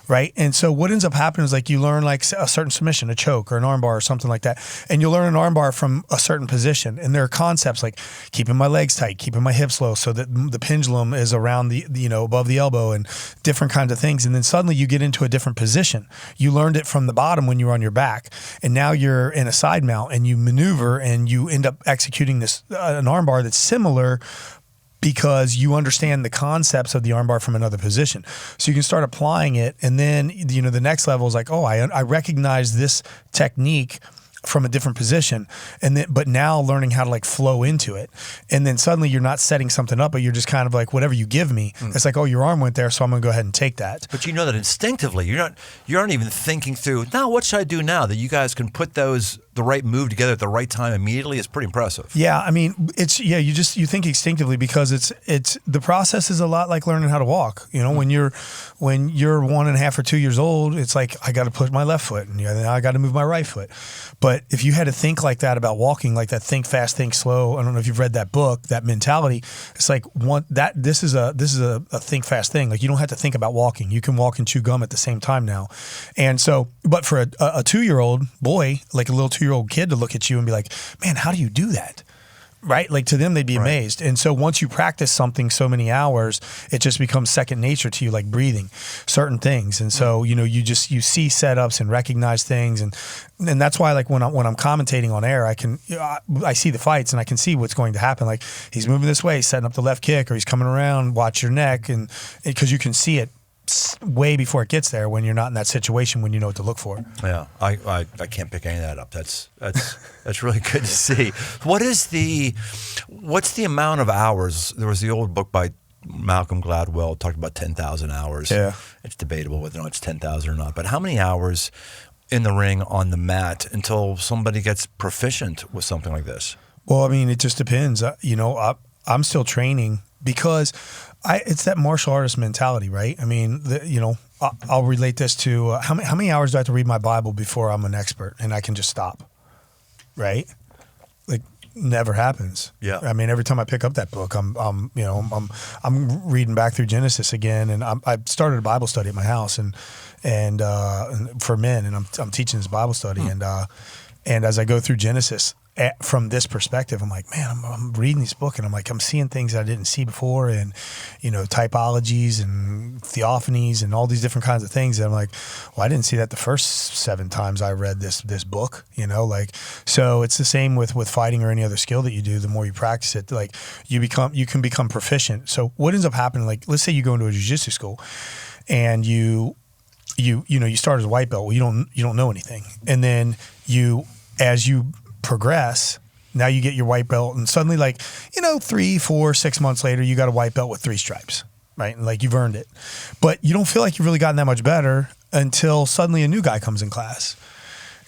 Right. And so what ends up happening is like you learn like a certain submission, a choke or an armbar or something like that. And you'll learn an armbar from a certain position. And there are concepts like keeping my legs tight, keeping my hips low so that the pendulum is around the, above the elbow and different kinds of things. And then suddenly you get into a different position. You learned it from the bottom when you were on your back. And now you're in a side mount and you maneuver and you end up executing this, an armbar that's similar because you understand the concepts of the armbar from another position. So you can start applying it. And then, the next level is like, oh, I recognize this technique from a different position. But now learning how to like flow into it. And then suddenly you're not setting something up, but you're just kind of like, whatever you give me, it's like, oh, your arm went there. So I'm going to go ahead and take that. But you know that instinctively, you aren't even thinking through, now what should I do now? That you guys can put the right move together at the right time immediately is pretty impressive. Yeah. I mean, you think instinctively because it's the process is a lot like learning how to walk. When you're 1.5 or 2 years old, it's like, I got to push my left foot and I got to move my right foot. But if you had to think like that about walking, like that think fast, think slow, I don't know if you've read that book, that mentality, it's like this is a think fast thing. Like you don't have to think about walking. You can walk and chew gum at the same time now. And so, but for a 2-year-old boy, like a little 2-year-old kid to look at you and be like, man, how do you do that? Right? Like to them, they'd be amazed. And so once you practice something so many hours, it just becomes second nature to you, like breathing certain things. And so, you see setups and recognize things. And that's why like when I'm commentating on air, I see the fights and I can see what's going to happen. Like he's moving this way, setting up the left kick, or he's coming around, watch your neck. And because you can see it way before it gets there when you're not in that situation, when you know what to look for. Yeah, I can't pick any of that up. That's really good to see. What's the amount of hours? There was the old book by Malcolm Gladwell talked about 10,000 hours. Yeah, it's debatable whether or not it's 10,000 or not. But how many hours in the ring on the mat until somebody gets proficient with something like this? Well, I mean, it just depends. I'm still training because it's that martial artist mentality, right? I mean, I'll relate this to how many hours do I have to read my Bible before I'm an expert and I can just stop, right? Like, never happens. Yeah. I mean, every time I pick up that book, I'm reading back through Genesis again, and I started a Bible study at my house and for men, and I'm teaching this Bible study, and as I go through Genesis. From this perspective, I'm like, man, I'm reading this book and I'm seeing things that I didn't see before, and typologies and theophanies and all these different kinds of things. And I'm like, well, I didn't see that the first 7 times I read this book, so it's the same with fighting or any other skill that you do. The more you practice it, like you can become proficient. So what ends up happening, like let's say you go into a jiu-jitsu school and you start as a white belt. Well, you don't know anything, and then as you progress, now you get your white belt, and suddenly 3, 4, 6 months later, you got a white belt with 3 stripes, right? And like you've earned it, but you don't feel like you've really gotten that much better until suddenly a new guy comes in class,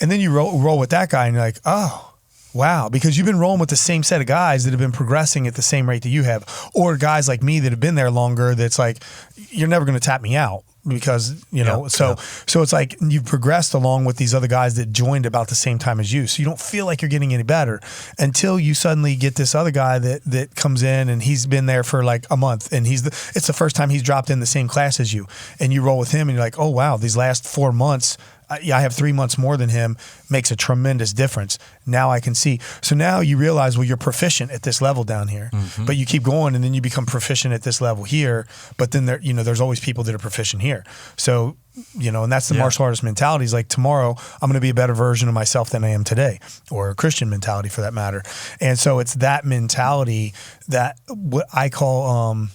and then you roll with that guy, and you're like, oh, wow, because you've been rolling with the same set of guys that have been progressing at the same rate that you have, or guys like me that have been there longer. That's like, you're never going to tap me out. Because, so it's like you've progressed along with these other guys that joined about the same time as you. So you don't feel like you're getting any better until you suddenly get this other guy that comes in and he's been there for like a month, and it's the first time he's dropped in the same class as you, and you roll with him and you're like, oh wow, these last 4 months, I have 3 months more than him, makes a tremendous difference. Now I can see. So now you realize, well, you're proficient at this level down here, but you keep going and then you become proficient at this level here. But then there's always people that are proficient here. So, and that's the martial artist mentality. Is like, tomorrow I'm going to be a better version of myself than I am today, or a Christian mentality for that matter. And so it's that mentality that what I call,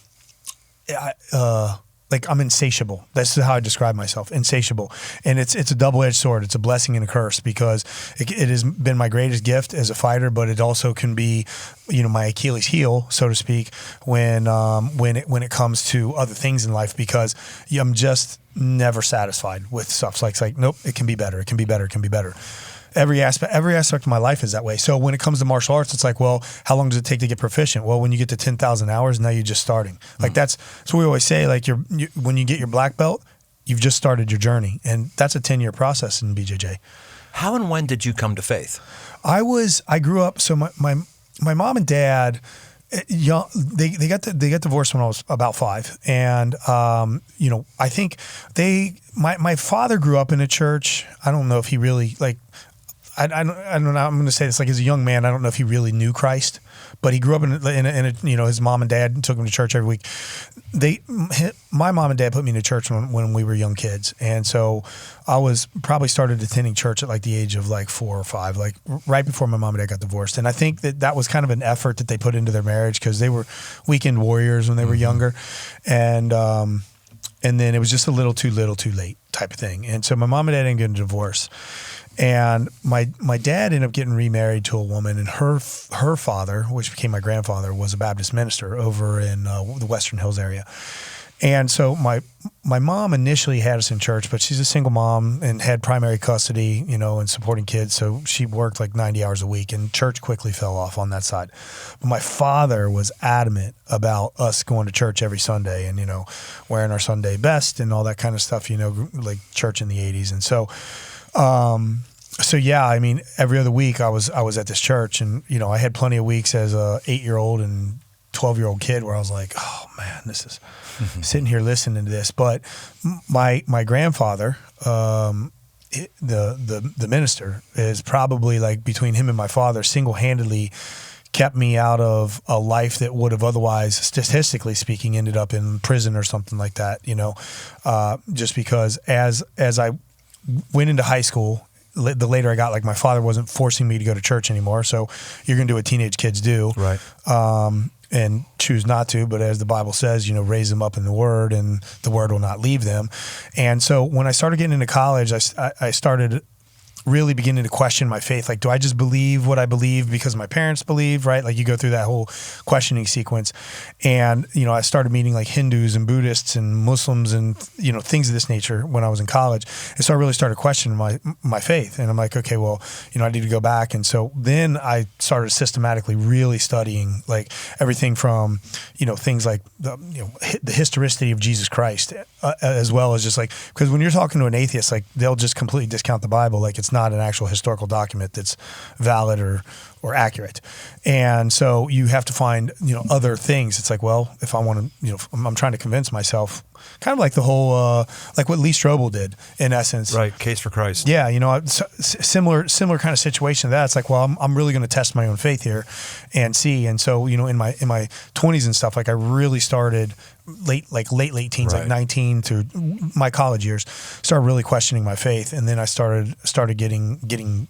I'm insatiable. That's how I describe myself, insatiable. And it's a double-edged sword. It's a blessing and a curse because it has been my greatest gift as a fighter, but it also can be, my Achilles heel, so to speak, when it comes to other things in life, because I'm just never satisfied with stuff. So it's like, nope, it can be better. It can be better. It can be better. Every aspect of my life is that way. So when it comes to martial arts, it's like, well, how long does it take to get proficient? Well, when you get to 10,000 hours, now you're just starting. Like that's what we always say. Like when you get your black belt, you've just started your journey, and that's a 10-year process in BJJ. How and when did you come to faith? I grew up. So my mom and dad, they got divorced when I was about 5, and I think my father grew up in a church. I don't know if he really I don't know. I'm going to say this, as a young man, I don't know if he really knew Christ, but he grew up in a his mom and dad took him to church every week. My mom and dad put me into church when we were young kids. And so I was probably started attending church at the age of 4 or 5, right before my mom and dad got divorced. And I think that was kind of an effort that they put into their marriage because they were weekend warriors when they were younger. And then it was just a little too late type of thing. And so my mom and dad didn't get a divorce. And my dad ended up getting remarried to a woman, and her father, which became my grandfather, was a Baptist minister over in the Western Hills area. And so my mom initially had us in church, but she's a single mom and had primary custody, and supporting kids. So she worked 90 hours a week, and church quickly fell off on that side. But my father was adamant about us going to church every Sunday and, wearing our Sunday best and all that kind of stuff, like church in the 80s. And so, every other week I was at this church, and, I had plenty of weeks as a 8-year-old and 12-year-old kid where I was like, oh man, this is sitting here listening to this. But my grandfather, the minister, is probably between him and my father single-handedly kept me out of a life that would have otherwise, statistically speaking, ended up in prison or something like that, just because as I went into high school, the later I got, my father wasn't forcing me to go to church anymore. So you're going to do what teenage kids do. Right. And choose not to, but as the Bible says, raise them up in the Word, and the Word will not leave them. And so when I started getting into college, I started really beginning to question my faith. Do I just believe what I believe because my parents believe, right? You go through that whole questioning sequence. And, I started meeting Hindus and Buddhists and Muslims and, things of this nature when I was in college. And so I really started questioning my faith. And I'm like, okay, well, I need to go back. And so then I started systematically really studying everything from, things like the historicity of Jesus Christ, as well as just because when you're talking to an atheist, they'll just completely discount the Bible. It's not an actual historical document that's valid or accurate. And so you have to find, other things. It's well, if I want to, I'm trying to convince myself, kind of the whole, what Lee Strobel did in essence. Right. Case for Christ. Yeah. Similar kind of situation to that. It's well, I'm really going to test my own faith here and see. And so, in my 20s and stuff, I really started late teens, right. 19 to my college years, started really questioning my faith. And then I started getting,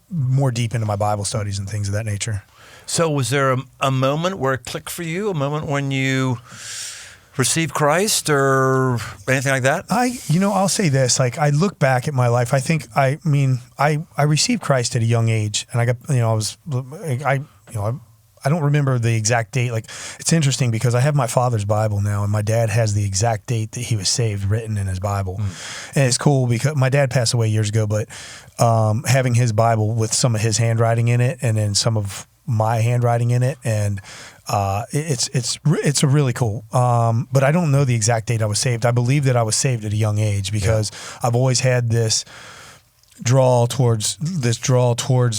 more deep into my Bible studies and things of that nature. So was there a moment where it clicked for you, a moment when you received Christ or anything like that? I'll say this, I look back at my life, I received Christ at a young age, and I got, I don't remember the exact date. It's interesting because I have my father's Bible now, and my dad has the exact date that he was saved written in his Bible. And it's cool because my dad passed away years ago, but having his Bible with some of his handwriting in it and then some of my handwriting in it, and it's a really cool. But I don't know the exact date I was saved. I believe that I was saved at a young age because I've always had this draw towards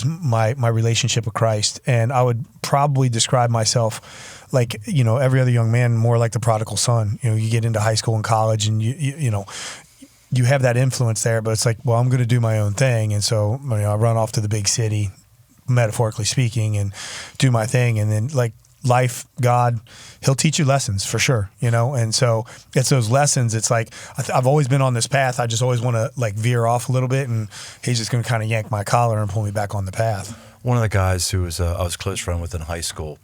my relationship with Christ. And I would probably describe myself every other young man, more like the prodigal son. You get into high school and college, and you have that influence there, but it's well, I'm going to do my own thing. And so I run off to the big city, metaphorically speaking, and do my thing. And then life, God, he'll teach you lessons for sure, and so it's those lessons. It's I've always been on this path. I just always want to veer off a little bit, and he's just going to kind of yank my collar and pull me back on the path. One of the guys who I was a close friend with in high school,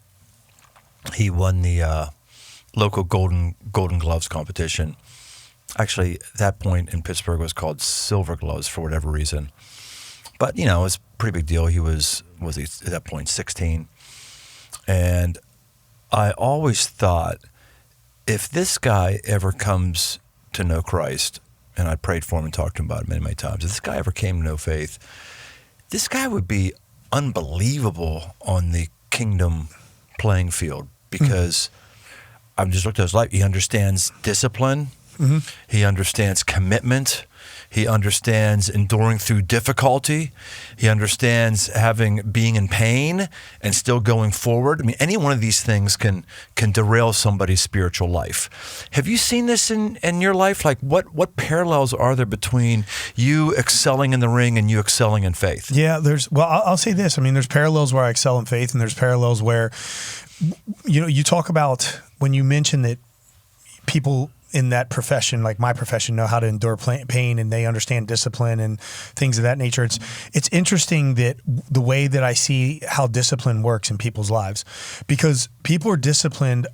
he won the local Golden Gloves competition. Actually, at that point in Pittsburgh, it was called Silver Gloves for whatever reason. But, you know, it was a pretty big deal. He was he at that point 16? And I always thought, if this guy ever comes to know Christ, and I prayed for him and talked to him about it many, many times, if this guy ever came to know faith, this guy would be unbelievable on the kingdom playing field, because I've just looked at his life. He understands discipline. Mm-hmm. He understands commitment. He understands enduring through difficulty. He understands being in pain and still going forward. I mean, any one of these things can derail somebody's spiritual life. Have you seen this in your life? Like, what parallels are there between you excelling in the ring and you excelling in faith? Yeah, I'll say this. I mean, there's parallels where I excel in faith, and there's parallels where, you know, you talk about when you mention that people in that profession, like my profession, know how to endure pain, and they understand discipline and things of that nature. It's interesting that the way that I see how discipline works in people's lives, because people are disciplined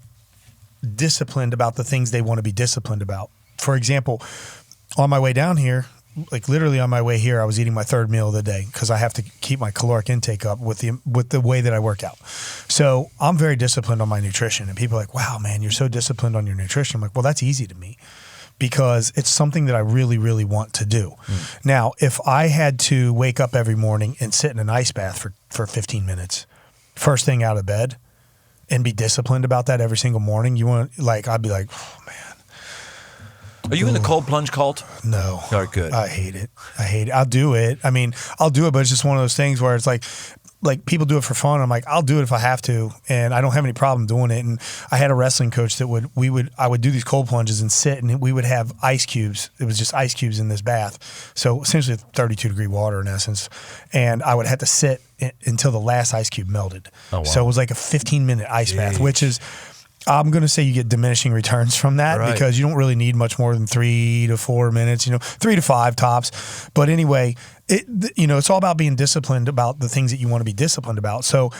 about the things they want to be disciplined about. For example, on my way down here, like literally on my way here, I was eating my third meal of the day because I have to keep my caloric intake up with the way that I work out. So I'm very disciplined on my nutrition, and people are like, wow, man, you're so disciplined on your nutrition. I'm like, well, that's easy to me because it's something that I really, really want to do. Now, if I had to wake up every morning and sit in an ice bath for 15 minutes, first thing out of bed, and be disciplined about that every single morning, I'd be like, oh, man. Are you in the cold plunge cult? No. All right, good. I hate it. I'll do it. I mean, I'll do it, but it's just one of those things where it's like people do it for fun. I'm like, I'll do it if I have to, and I don't have any problem doing it. And I had a wrestling coach that I would do these cold plunges and sit, and we would have ice cubes. It was just ice cubes in this bath. So essentially 32-degree water in essence. And I would have to sit until the last ice cube melted. Oh, wow. So it was like a 15-minute ice bath, which is, I'm going to say you get diminishing returns from that, right, because you don't really need much more than 3 to 4 minutes, 3 to 5 tops. But anyway, it's all about being disciplined about the things that you want to be disciplined about. So,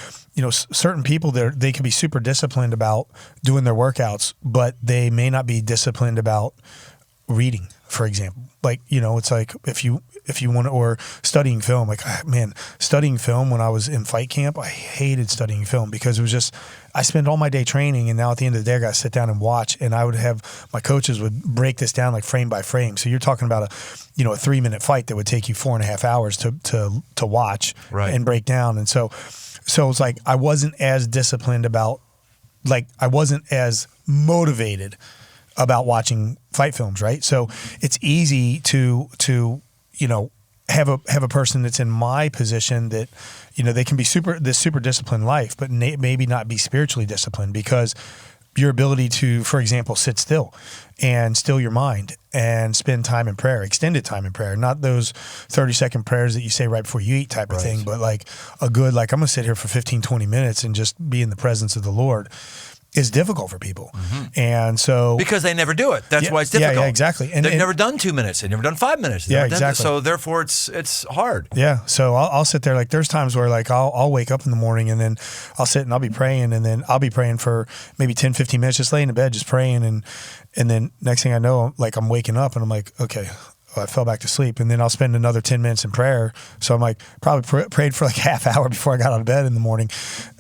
certain people they can be super disciplined about doing their workouts, but they may not be disciplined about reading, for example. Like, it's like if you want to, or studying film, like, man, studying film when I was in fight camp, I hated studying film because it was just, I spent all my day training, and now at the end of the day, I got to sit down and watch, and I would have, my coaches would break this down like frame by frame. So you're talking about a 3-minute fight that would take you 4.5 hours to watch, right, and break down. And so it's like, I wasn't as disciplined about, like, I wasn't as motivated about watching fight films, right? So it's easy to have a person that's in my position that, they can be super disciplined life, but maybe not be spiritually disciplined, because your ability to, for example, sit still and still your mind and spend time in prayer, extended time in prayer, not those 30-second prayers that you say right before you eat type of thing, but like a good, like, I'm going to sit here for 15, 20 minutes and just be in the presence of the Lord, is difficult for people. Mm-hmm. And so, because they never do it. That's why it's difficult. Yeah, exactly. And they've never done 2 minutes. They've never done 5 minutes. Exactly. So therefore it's hard. Yeah. So I'll sit there. Like, there's times where, like, I'll wake up in the morning, and then I'll sit and I'll be praying, and then I'll be praying for maybe 10, 15 minutes, just laying in bed, just praying. And then next thing I know, like, I'm waking up and I'm like, okay, I fell back to sleep, and then I'll spend another 10 minutes in prayer. So I'm like, probably prayed for like half hour before I got out of bed in the morning.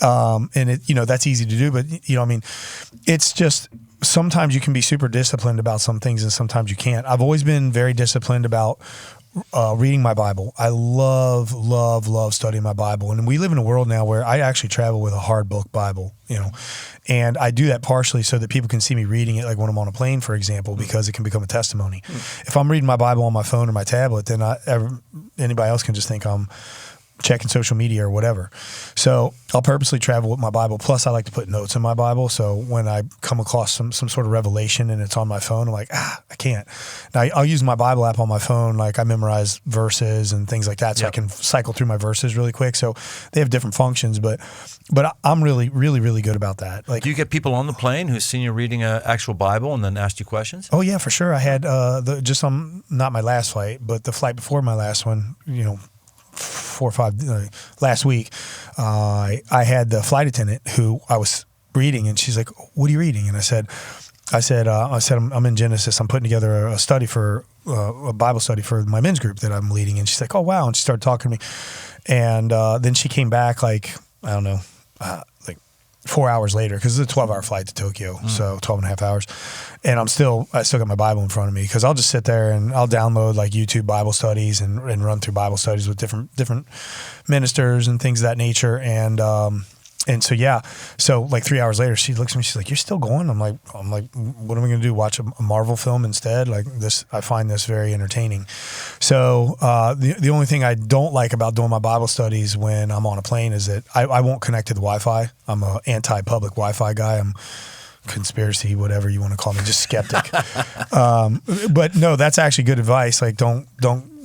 And it, that's easy to do, but it's just, sometimes you can be super disciplined about some things and sometimes you can't. I've always been very disciplined about reading my Bible. I love studying my Bible. And we live in a world now where I actually travel with a hard book Bible, and I do that partially so that people can see me reading it, like when I'm on a plane, for example, because it can become a testimony. If I'm reading my Bible on my phone or my tablet, then anybody else can just think I'm checking social media or whatever. So I'll purposely travel with my Bible. Plus, I like to put notes in my Bible. So when I come across some sort of revelation and it's on my phone, I'm like, I can't. Now, I'll use my Bible app on my phone. Like, I memorize verses and things like that, so I can cycle through my verses really quick. So they have different functions, but I'm really, really, really good about that. Like, do you get people on the plane who've seen you reading an actual Bible and then asked you questions? Oh yeah, for sure. I had not my last flight, but the flight before my last one, 4 or 5 last week, I had the flight attendant who I was reading, and she's like, "What are you reading?" And I said, I'm in Genesis. I'm putting together a study for a Bible study for my men's group that I'm leading. And she's like, "Oh, wow." And she started talking to me. And then she came back like, I don't know, like 4 hours later, because it's a 12-hour flight to Tokyo, so 12 and a half hours. And I still got my Bible in front of me, because I'll just sit there and I'll download like YouTube Bible studies and run through Bible studies with different ministers and things of that nature. And so, yeah. So like 3 hours later, she looks at me, she's like, "You're still going?" I'm like, "What am I going to do? Watch a Marvel film instead?" Like this, I find this very entertaining. So the only thing I don't like about doing my Bible studies when I'm on a plane is that I won't connect to the Wi-Fi. I'm an anti-public Wi-Fi guy. I'm conspiracy, whatever you want to call me, just skeptic. But no, that's actually good advice. Like don't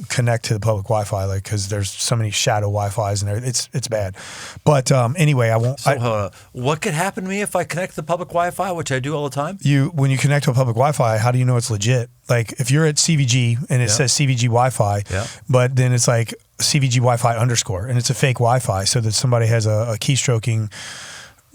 connect to the public Wi-Fi, like, because there's so many shadow Wi-Fis and it's bad. But anyway, I won't. So what could happen to me if I connect to the public Wi-Fi, which I do all the time? When you connect to a public Wi-Fi, how do you know it's legit? Like if you're at CVG and it says CVG Wi-Fi, but then it's like CVG Wi-Fi _ and it's a fake Wi-Fi, so that somebody has a keystroking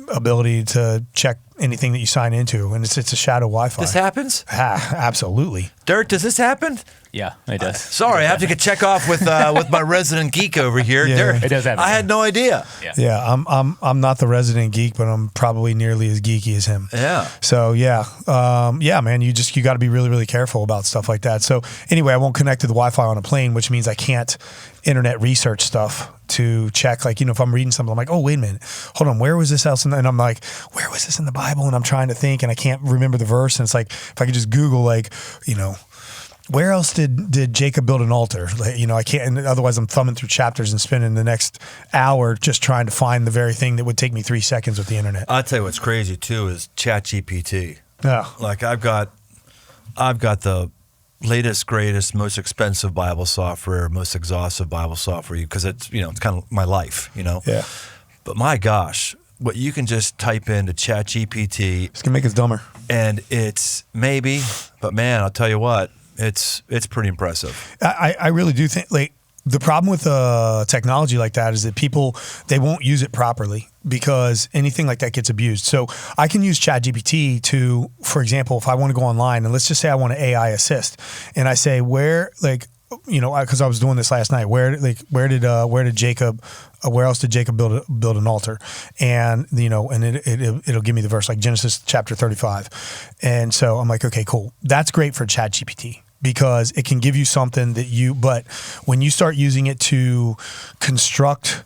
ability to check anything that you sign into, and it's a shadow Wi-Fi. This happens? Absolutely. Dirt, does this happen? Yeah, it does. Sorry, I have to check off with my resident geek over here. Yeah. Dirt, it does happen. I had no idea. Yeah, I'm not the resident geek, but I'm probably nearly as geeky as him. Yeah. So yeah, man, you got to be really, really careful about stuff like that. So anyway, I won't connect to the Wi-Fi on a plane, which means I can't internet research stuff to check. Like, if I'm reading something, I'm like, "Oh, wait a minute, hold on, where was this else?" And I'm like, "Where was this in the Bible?" And I'm trying to think, and I can't remember the verse. And it's like, if I could just Google, like, where else did Jacob build an altar? Like, I can't. And otherwise, I'm thumbing through chapters and spending the next hour just trying to find the very thing that would take me 3 seconds with the internet. I'll tell you what's crazy too is ChatGPT. Yeah. Like I've got the latest, greatest, most expensive Bible software, most exhaustive Bible software, because it's it's kind of my life, Yeah. But my gosh, what you can just type into ChatGPT, It's gonna make us dumber. and it's maybe, but man, I'll tell you what, it's pretty impressive. I really do think, like, the problem with technology like that is that people, they won't use it properly, because anything like that gets abused. So I can use ChatGPT to, for example, if I want to go online, and let's just say I want to AI assist, and I say, where, like, because I was doing this last night, where else did Jacob build an altar? And and it'll give me the verse, like Genesis chapter 35. And so I'm like, okay, cool. That's great for ChatGPT, because it can give you something but when you start using it to construct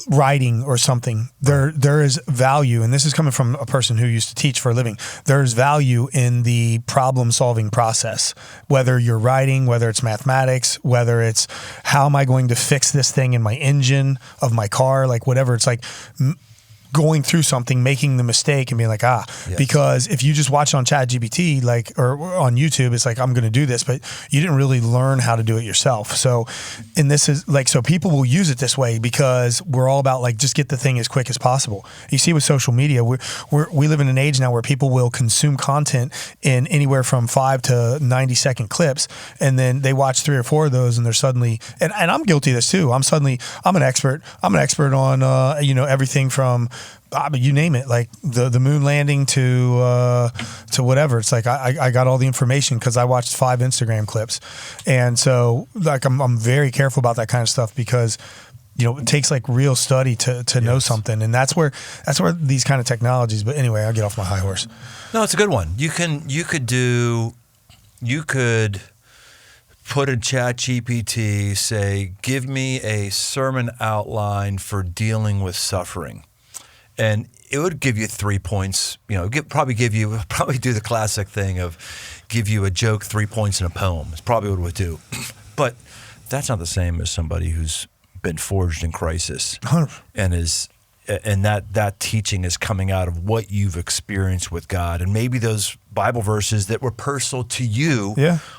writing or something, there is value, and this is coming from a person who used to teach for a living. There's value in the problem solving process, whether you're writing, whether it's mathematics, whether it's how am I going to fix this thing in my engine of my car, like whatever. It's like going through something, making the mistake, and being like, because if you just watch it on ChatGPT, like, or on YouTube, it's like, I'm going to do this, but you didn't really learn how to do it yourself. So, and this is like, so people will use it this way because we're all about, like, just get the thing as quick as possible. You see with social media, we live in an age now where people will consume content in anywhere from 5 to 90 second clips, and then they watch 3 or 4 of those, and they're suddenly, and I'm guilty of this too. I'm an expert on everything from you name it, like the moon landing to whatever. It's like I got all the information because I watched 5 Instagram clips, and so like I'm very careful about that kind of stuff, because it takes like real study to know something, and that's where these kind of technologies. But anyway, I'll get off my high horse. No, it's a good one. You could put in ChatGPT, say, give me a sermon outline for dealing with suffering. And it would give you 3 points, probably do the classic thing of give you a joke, 3 points in a poem. It's probably what it would do. But that's not the same as somebody who's been forged in crisis 100%. and that teaching is coming out of what you've experienced with God, and maybe those Bible verses that were personal to you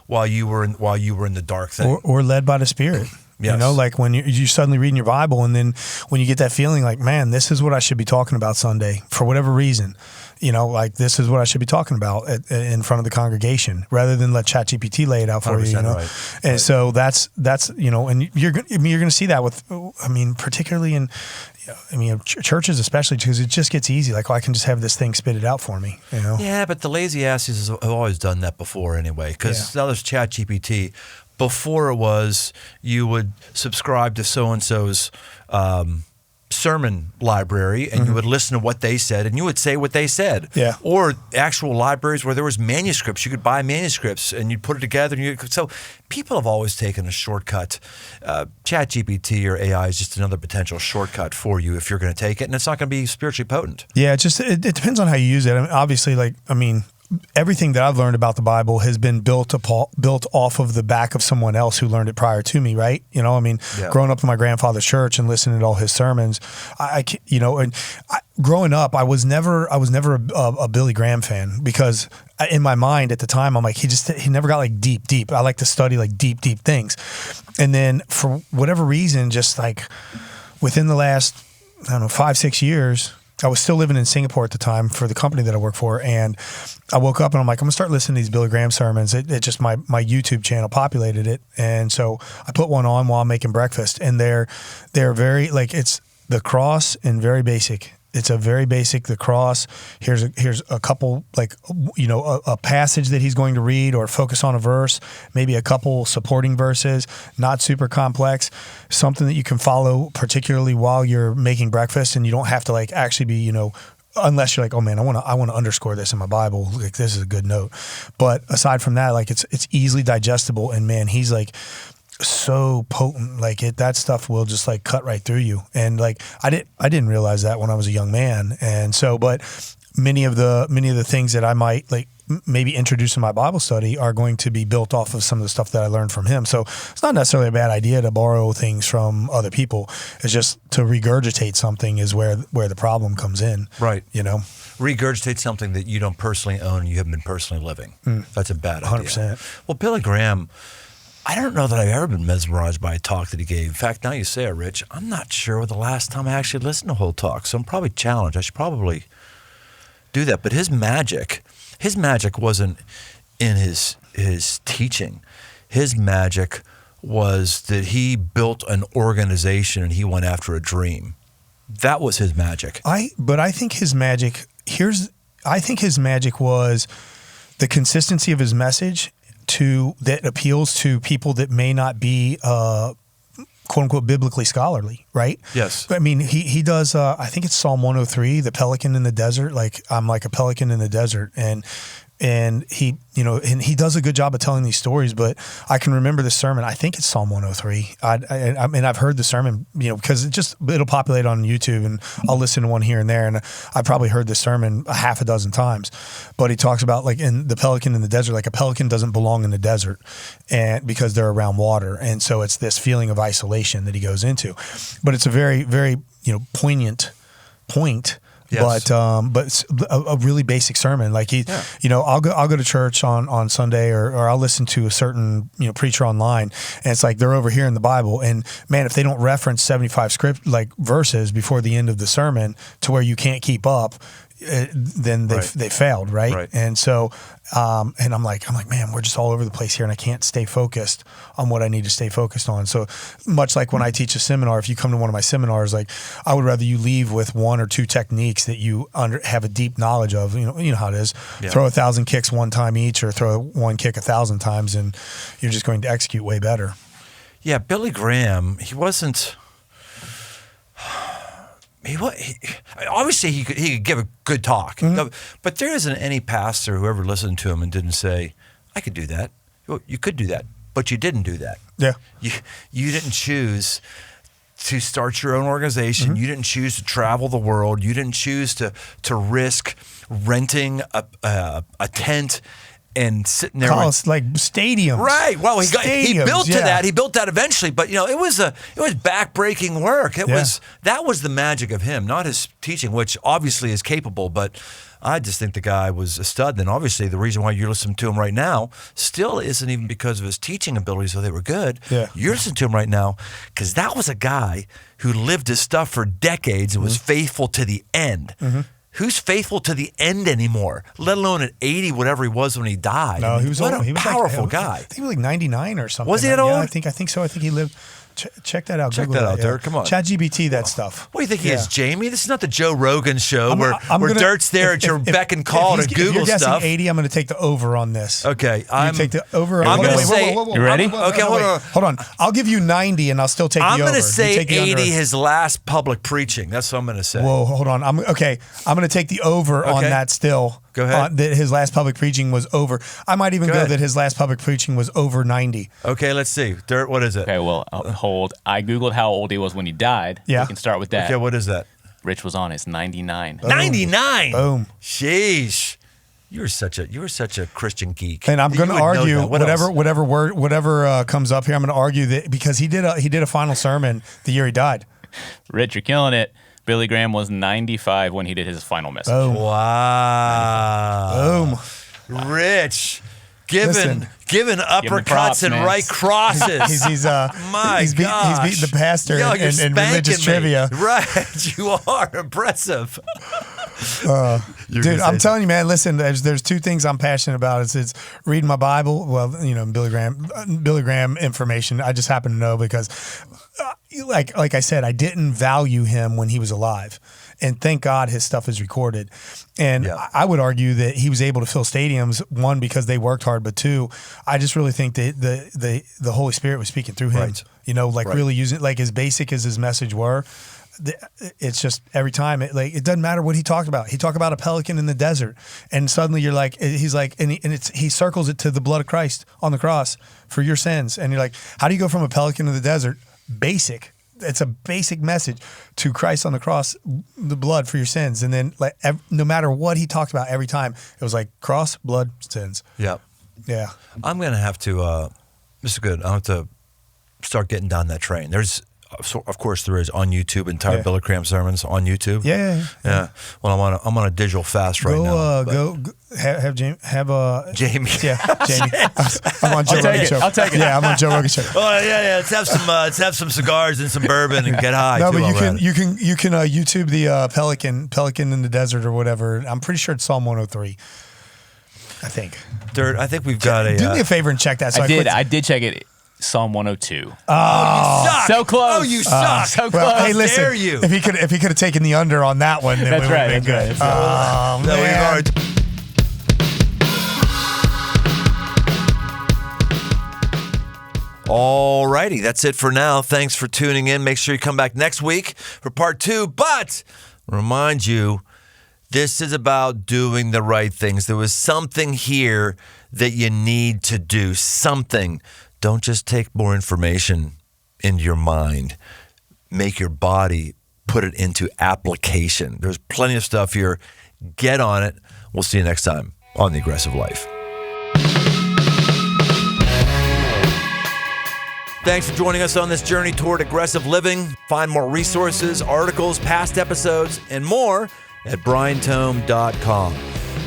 while you were in the dark thing. Or led by the Spirit. Yes. Like when you suddenly reading your Bible, and then when you get that feeling like, man, this is what I should be talking about Sunday for whatever reason, like this is what I should be talking about in front of the congregation, rather than let ChatGPT lay it out for you. Right. And so that's and you're going to see that with, particularly in, I mean, churches especially, because it just gets easy. Like, I can just have this thing spit it out for me, you know? Yeah, but the lazy asses have always done that before anyway, because now there's ChatGPT. Before it was you would subscribe to so-and-so's sermon library and you would listen to what they said and you would say what they said. Yeah. Or actual libraries where there was manuscripts. You could buy manuscripts and you'd put it together. So people have always taken a shortcut. ChatGPT or AI is just another potential shortcut for you if you're going to take it, and it's not going to be spiritually potent. Yeah, it depends on how you use it. I mean, obviously, everything that I've learned about the Bible has been built off of the back of someone else who learned it prior to me, right? You know, I mean, growing up in my grandfather's church and listening to all his sermons, growing up, I was never a Billy Graham fan, because in my mind at the time, I'm like, he never got like deep. I like to study like deep things. And then for whatever reason, just like within the last, 5-6 years, I was still living in Singapore at the time for the company that I work for, and I woke up and I'm like, I'm gonna start listening to these Billy Graham sermons. It just my YouTube channel populated it, and so I put one on while I'm making breakfast, and they're very it's the cross and very basic. It's a very basic, the cross. Here's a couple, a passage that he's going to read or focus on a verse, maybe a couple supporting verses, not super complex, something that you can follow, particularly while you're making breakfast, and you don't have to actually be, unless you're like, oh man, I want to underscore this in my Bible. Like, this is a good note. But aside from that, it's easily digestible, and man, he's so potent, that stuff will just cut right through you. And I didn't realize that when I was a young man. And so, but many of the things that I might maybe introduce in my Bible study are going to be built off of some of the stuff that I learned from him. So it's not necessarily a bad idea to borrow things from other people. It's just to regurgitate something is where the problem comes in. Right. Regurgitate something that you don't personally own and you haven't been personally living. That's a bad idea. 100%. Well, Billy Graham, I don't know that I've ever been mesmerized by a talk that he gave. In fact, now you say it, Rich, I'm not sure the last time I actually listened to a whole talk, so I'm probably challenged. I should probably do that. But his magic wasn't in his teaching. His magic was that he built an organization and he went after a dream. That was his magic. I think his magic was the consistency of his message that appeals to people that may not be quote unquote biblically scholarly, right? Yes. I mean, he does I think it's Psalm 103, the pelican in the desert. I'm like a pelican in the desert, and he he does a good job of telling these stories. But I can remember the sermon. I think it's Psalm 103. I mean, I've heard the sermon, because it'll populate on YouTube, and I'll listen to one here and there. And I've probably heard the sermon a half a dozen times. But he talks about in the pelican in the desert, a pelican doesn't belong in the desert, and because they're around water, and so it's this feeling of isolation that he goes into. But it's a very, very poignant point. Yes. But it's a really basic sermon. I'll go to church on Sunday, or I'll listen to a certain preacher online, and it's they're over here in the Bible, and man, if they don't reference 75 verses before the end of the sermon to where you can't keep up, then they failed, right? And so, and I'm like, man, we're just all over the place here, and I can't stay focused on what I need to stay focused on. So much like when I teach a seminar, if you come to one of my seminars, I would rather you leave with one or two techniques that you have a deep knowledge of. You know how it is. Yeah. Throw 1,000 kicks one time each, or throw one kick 1,000 times, and you're just going to execute way better. Yeah, Billy Graham, he wasn't. Obviously he could give a good talk, but there isn't any pastor who ever listened to him and didn't say, "I could do that." Well, you could do that, but you didn't do that. Yeah, you didn't choose to start your own organization. You didn't choose to travel the world. You didn't choose to risk renting a tent and sitting there stadiums, right? Well, he built to that. He built that eventually, but it was backbreaking work. That was the magic of him, not his teaching, which obviously is capable. But I just think the guy was a stud. Then obviously the reason why you're listening to him right now still isn't even because of his teaching abilities, though they were good. Yeah. You're listening to him right now because that was a guy who lived his stuff for decades and was faithful to the end. Who's faithful to the end anymore, let alone at 80, whatever he was when he died? No, he was old. He was a powerful guy. I think he was 99 or something. Was he that old? Yeah, I think so. I think he lived Check that out. Check Google that out, Dirt. Come on. ChatGPT, that stuff. What do you think he is, Jamie? This is not the Joe Rogan show where gonna- Dirt's there at your beck and call to if Google you're guessing stuff. 80, I'm going to take the over on this. Okay, You take the over. I'm gonna Wait, say- You ready? Okay, hold on. Hold on. I'll give you 90, and I'll still take the over. I'm going to You say take the under. 80, his last public preaching. That's what I'm going to say. Whoa, hold on. I'm going to take the over on that still. Go ahead. That his last public preaching was over. I might even Go go ahead. that his last public preaching was over 90. Okay, let's see. Dirt, what is it? Okay, well, hold. I Googled how old he was when he died. Yeah. We can start with that. Okay, what is that? Rich was honest, 99. 99. Boom. Sheesh. You're such a Christian geek. And I'm You going to would know argue that. What else? whatever comes up here. I'm going to argue that because he did a final sermon the year he died. Rich, you're killing it. Billy Graham was 95 when he did his final message. Boom. Wow. Boom. Rich. Giving uppercuts props, and man. right crosses. He's beating the pastor Yo, you're in religious spanking me. trivia. Right, you are impressive. Dude, I'm telling you, man. Listen, there's two things I'm passionate about. It's reading my Bible. Well, Billy Graham information. I just happen to know because, like I said, I didn't value him when he was alive, and thank God his stuff is recorded. And I would argue that he was able to fill stadiums. One, because they worked hard, but two, I just really think that the Holy Spirit was speaking through him. Right. Really using it, as basic as his message were. It's just every time it doesn't matter what he talked about. He talked about a pelican in the desert, and suddenly you're like, he's like, and he circles it to the blood of Christ on the cross for your sins, and you're like, how do you go from a pelican in the desert, basic? It's a basic message to Christ on the cross, the blood for your sins, and then no matter what he talked about, every time it was like cross, blood, sins. Yeah. I'm gonna have to. This is good. I have to start getting down that train. There's. Of course, there is on YouTube entire Billy Graham sermons on YouTube. Yeah. Well, I'm on a digital fast right now. Go have Jamie. Jamie. Yeah, Jamie. I'm on Joe Rogan show. I'll take it. Yeah, I'm on Joe Rogan show. Oh yeah. Let's have some cigars and some bourbon and get high. No, too, but you while can we're at it. you can YouTube the pelican in the desert or whatever. I'm pretty sure it's Psalm 103. I think. Dirt. I think we've got a. Do me a favor and check that. So I did check it. Psalm 102. Oh, you suck. So close. Oh, you suck. So well, close. hey, listen. dare you? If he could have taken the under on that one, then That's we would right. have been That's good. right. Oh No, we man. are. Alrighty, that's it for now. Thanks for tuning in. Make sure you come back next week for part 2. But remind you, this is about doing the right things. There was something here that you need to do. Something. Don't just take more information into your mind. Make your body put it into application. There's plenty of stuff here. Get on it. We'll see you next time on The Aggressive Life. Thanks for joining us on this journey toward aggressive living. Find more resources, articles, past episodes, and more at briantome.com.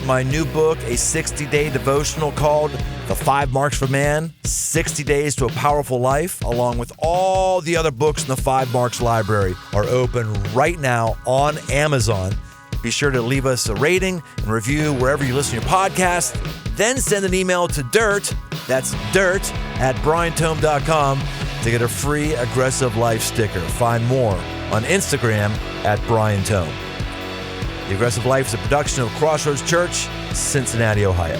My new book, a 60-day devotional called The 5 Marks for Man, 60 Days to a Powerful Life, along with all the other books in the 5 Marks library, are open right now on Amazon. Be sure to leave us a rating and review wherever you listen to your podcast. Then send an email to Dirt, that's Dirt, at briantome.com to get a free Aggressive Life sticker. Find more on Instagram at briantome. The Aggressive Life is a production of Crossroads Church, Cincinnati, Ohio.